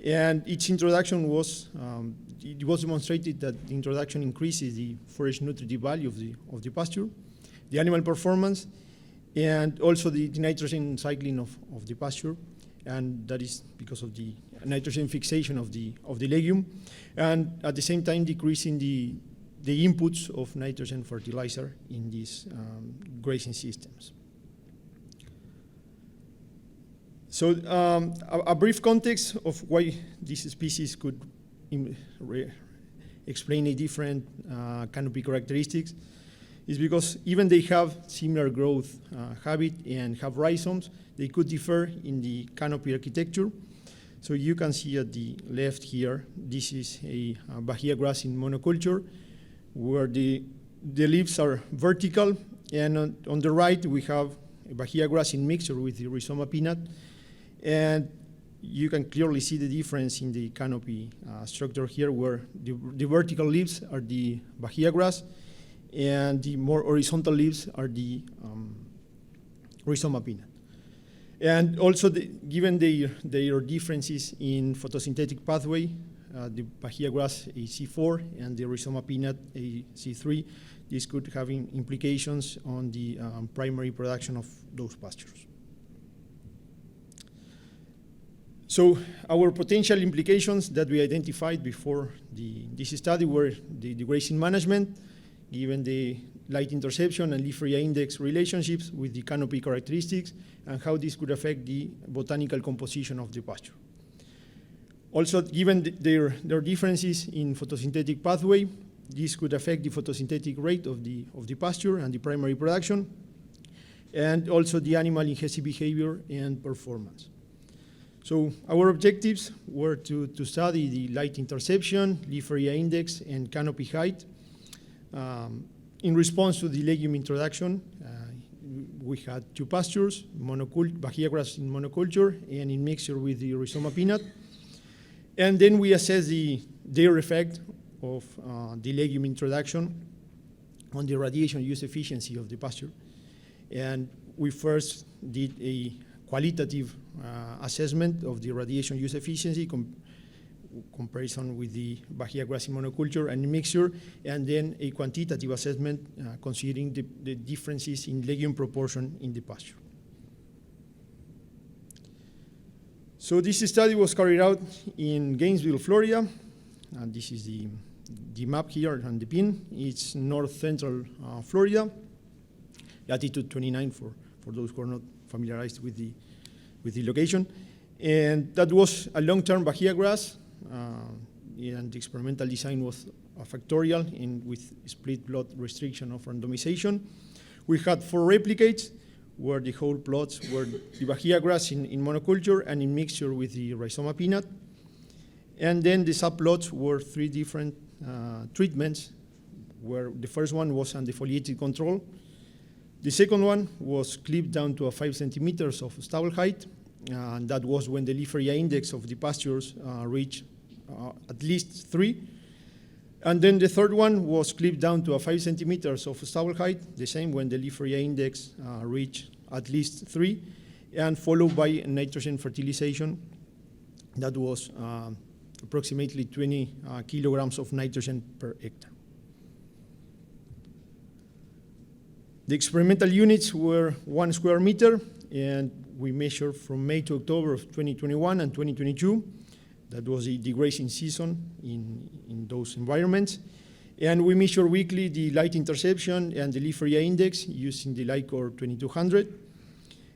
And its introduction was, it was demonstrated that the introduction increases the forage nutritive value of the pasture, the animal performance, and also the nitrogen cycling of the pasture. And that is because of the nitrogen fixation of the legume, and at the same time decreasing the inputs of nitrogen fertilizer in these grazing systems. So a brief context of why this species could explain a different canopy characteristics is because even they have similar growth habit and have rhizomes, they could differ in the canopy architecture. So you can see at the left here, this is a Bahia grass in monoculture, where the leaves are vertical, and on the right we have a Bahia grass in mixture with the rhizoma peanut, and you can clearly see the difference in the canopy structure here, where the vertical leaves are the Bahia grass, and the more horizontal leaves are the rhizoma peanut. And also, given their differences in photosynthetic pathway, the Bahia grass a C4 and the rhizoma peanut a C3, this could have implications on the primary production of those pastures. So our potential implications that we identified before this study were the grazing management, given the light interception and leaf area index relationships with the canopy characteristics, and how this could affect the botanical composition of the pasture. Also, given their differences in photosynthetic pathway, this could affect the photosynthetic rate of the pasture and the primary production, and also the animal ingestive behavior and performance. So our objectives were to study the light interception, leaf area index, and canopy height. In response to the legume introduction, we had two pastures, Bahia grass in monoculture and in mixture with the rhizoma peanut. And then we assessed their effect of the legume introduction on the radiation use efficiency of the pasture. And we first did a qualitative assessment of the radiation use efficiency comparison with the Bahia grass in monoculture and mixture, and then a quantitative assessment considering the differences in legume proportion in the pasture. So this study was carried out in Gainesville, Florida, and this is the map here on the pin. It's north central Florida, latitude 29 for those who are not familiarized with the location. And that was a long-term Bahia grass, and the experimental design was a factorial with split plot restriction of randomization. We had 4 replicates, where the whole plots were the Bahia grass in monoculture and in mixture with the rhizoma peanut. And then the subplots were 3 different treatments, where the first one was undefoliated control. The second one was clipped down to 5 centimeters of stubble height, and that was when the leaf area index of the pastures reached at least 3. And then the third one was clipped down to 5 centimeters of stubble height, the same when the leaf area index reached at least 3, and followed by nitrogen fertilization that was approximately 20 kilograms of nitrogen per hectare. The experimental units were 1 square meter, and we measured from May to October of 2021 and 2022. That was the grazing season in those environments. And we measure weekly the light interception and the leaf area index using the LightCore 2200.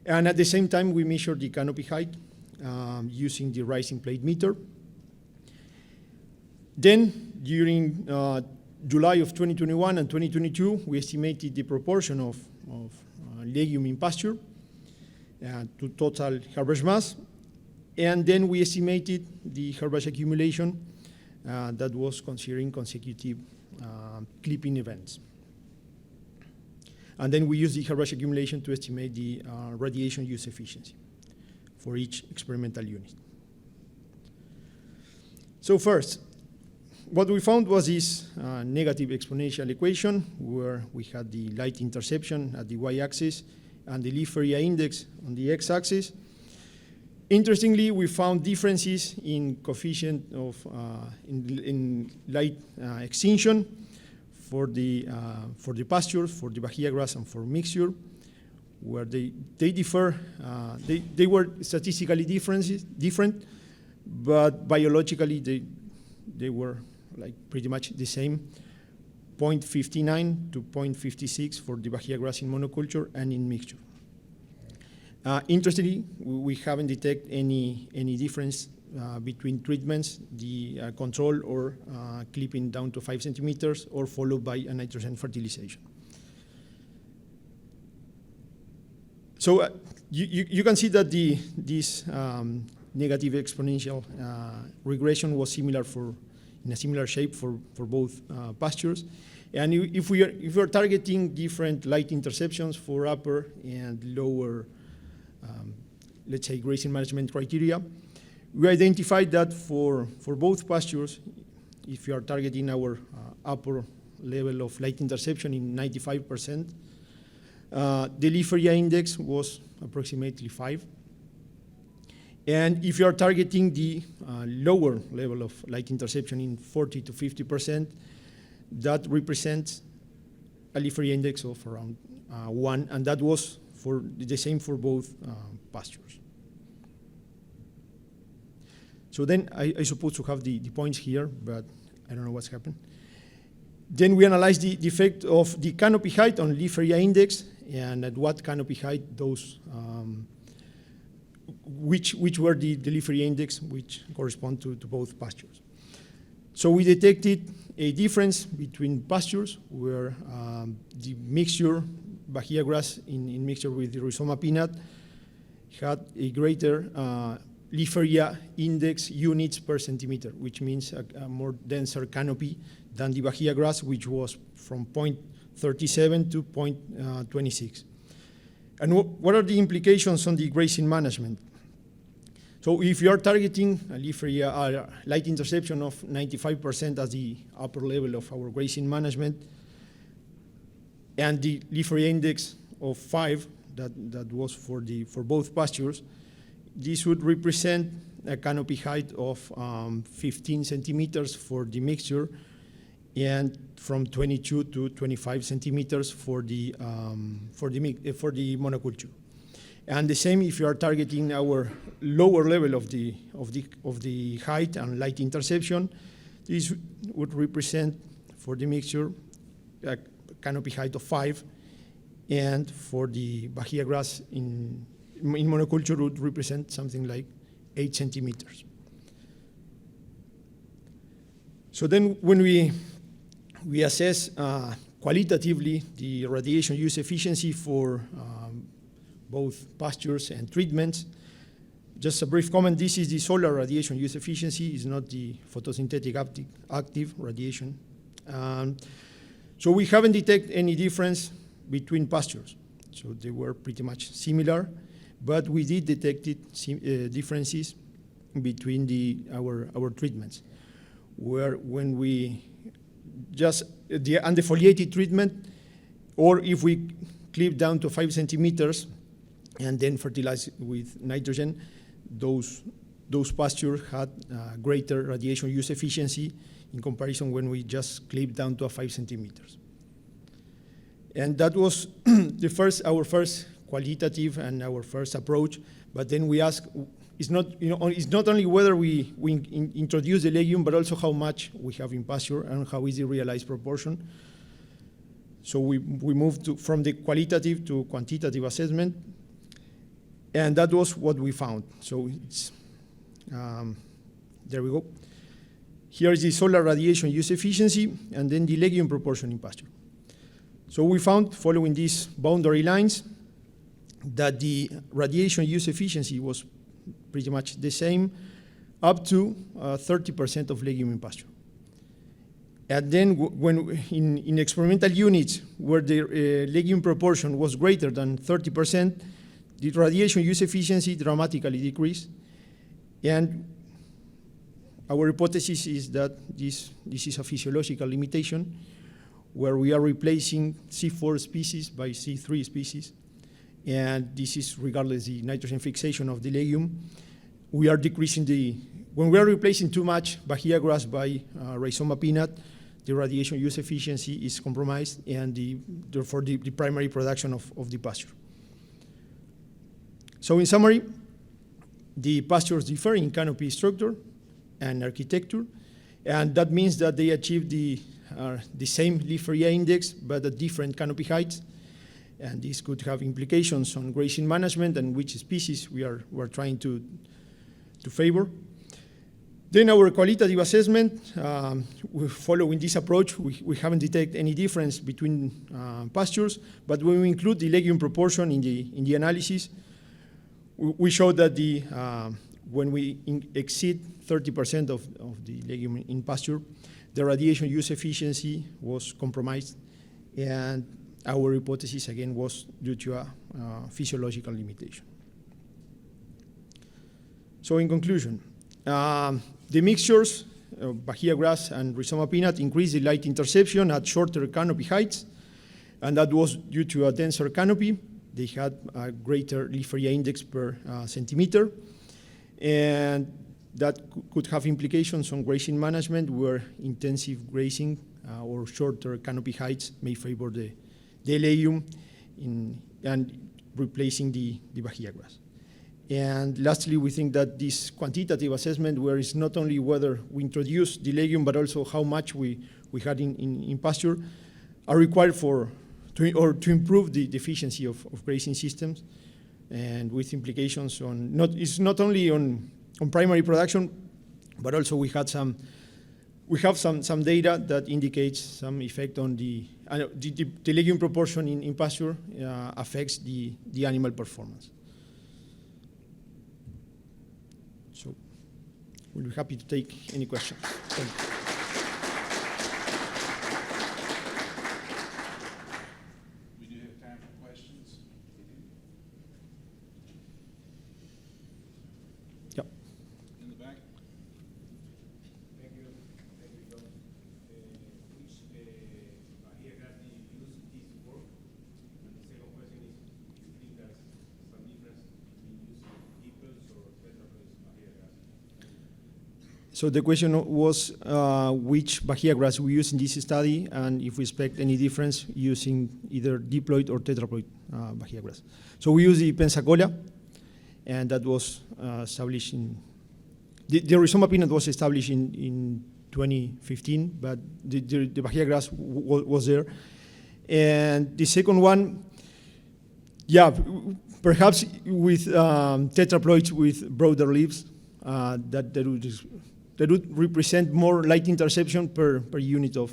And at the same time, we measure the canopy height using the rising plate meter. Then, during July of 2021 and 2022, we estimated the proportion of legume in pasture. to total herbage mass. And then we estimated the herbage accumulation that was considering consecutive clipping events. And then we used the herbage accumulation to estimate the radiation use efficiency for each experimental unit. So first, what we found was this negative exponential equation where we had the light interception at the y-axis and the leaf area index on the x-axis. Interestingly, we found differences in coefficient of in light extinction for the pastures, for the Bahia grass, and for mixture, where they differ. They were statistically different, but biologically they were like pretty much the same, 0.59 to 0.56 for the Bahia grass in monoculture and in mixture. Interestingly, we haven't detected any difference between treatments, the control or clipping down to 5 centimeters or followed by a nitrogen fertilization. So you can see that this negative exponential regression was similar in a similar shape for both pastures. And if we are targeting different light interceptions for upper and lower, let's say, grazing management criteria, we identified that for both pastures, if you are targeting our upper level of light interception in 95%, the leaf area index was approximately 5. And if you are targeting the lower level of light interception in 40 to 50%, that represents a leaf area index of around 1, and that was for the same for both pastures. So then I supposed to have the points here, but I don't know what's happened. Then we analyzed the effect of the canopy height on leaf area index, and at what canopy height those, which were the leaf area index which correspond to both pastures. So we detected a difference between pastures where the mixture, Bahia grass in mixture with the rhizoma peanut, had a greater leaf area index units per centimeter, which means a more denser canopy than the Bahia grass, which was from 0.37 to 0.26. And what are the implications on the grazing management? So if you are targeting a leaf area light interception of 95% as the upper level of our grazing management, and the leaf area index of 5 that was for both pastures, this would represent a canopy height of 15 centimeters for the mixture, and from 22 to 25 centimeters for the monoculture. And the same if you are targeting our lower level of the height and light interception, this would represent for the mixture a canopy height of 5, and for the Bahia grass in monoculture would represent something like 8 centimeters. So then when we assess qualitatively the radiation use efficiency for both pastures and treatments, just a brief comment, this is the solar radiation use efficiency, is not the photosynthetic active radiation. So we haven't detected any difference between pastures. So they were pretty much similar, but we did detect differences between our treatments, where when we just the undefoliated treatment, or if we clip down to 5 centimeters and then fertilize with nitrogen, those pastures had greater radiation use efficiency in comparison when we just clip down to 5 centimeters. And that was our first qualitative and our first approach. But then we ask, it's not only whether we introduce the legume, but also how much we have in pasture and how is the realized proportion. So we moved from the qualitative to quantitative assessment, and that was what we found. So it's, there we go. Here is the solar radiation use efficiency, and then the legume proportion in pasture. So we found, following these boundary lines, that the radiation use efficiency was pretty much the same up to 30% of legume in pasture. And then when in experimental units where the legume proportion was greater than 30%, the radiation use efficiency dramatically decreased. And our hypothesis is that this is a physiological limitation where we are replacing C4 species by C3 species. And this is regardless the nitrogen fixation of the legume. We are decreasing when we are replacing too much Bahia grass by rhizoma peanut, the radiation use efficiency is compromised and therefore the primary production of the pasture. So in summary, the pastures differ in canopy structure and architecture, and that means that they achieve the same leaf area index but at different canopy heights. And this could have implications on grazing management and which species we're trying to favor. Then our qualitative assessment, following this approach, we haven't detected any difference between pastures, but when we include the legume proportion in the analysis, we show that when we exceed 30% of the legume in pasture, the radiation use efficiency was compromised, and our hypothesis again was due to a physiological limitation. So in conclusion, the mixtures, Bahia grass and rhizoma peanut, increased the light interception at shorter canopy heights, and that was due to a denser canopy. They had a greater leaf area index per centimeter, and that could have implications on grazing management where intensive grazing or shorter canopy heights may favor the legume and replacing the Bahia grass. And lastly, we think that this quantitative assessment, where it's not only whether we introduce the legume, but also how much we had in pasture, are required to improve the efficiency of grazing systems, and with implications on it's not only on primary production, but also we have some data that indicates some effect on the legume proportion in pasture affects the animal performance. So we'll be happy to take any questions. Thank you. We do have time for questions. Yep. In the back? Thank you, John. Which Bahia grass do you use this work? And the second question is, do you think there's some difference between using Deeples or tetraploids Bahia grass? So the question was which Bahia grass we use in this study, and if we expect any difference using either diploid or tetraploid Bahia grass. So we use the Pensacola, and that was established in the rhizoma peanut was established in 2015, but the Bahia grass was there. And the second one, yeah, perhaps with tetraploids with broader leaves, that would represent more light interception per unit of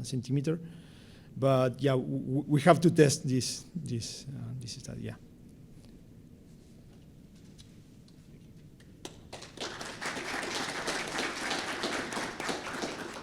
centimeter. But yeah, we have to test this study, yeah.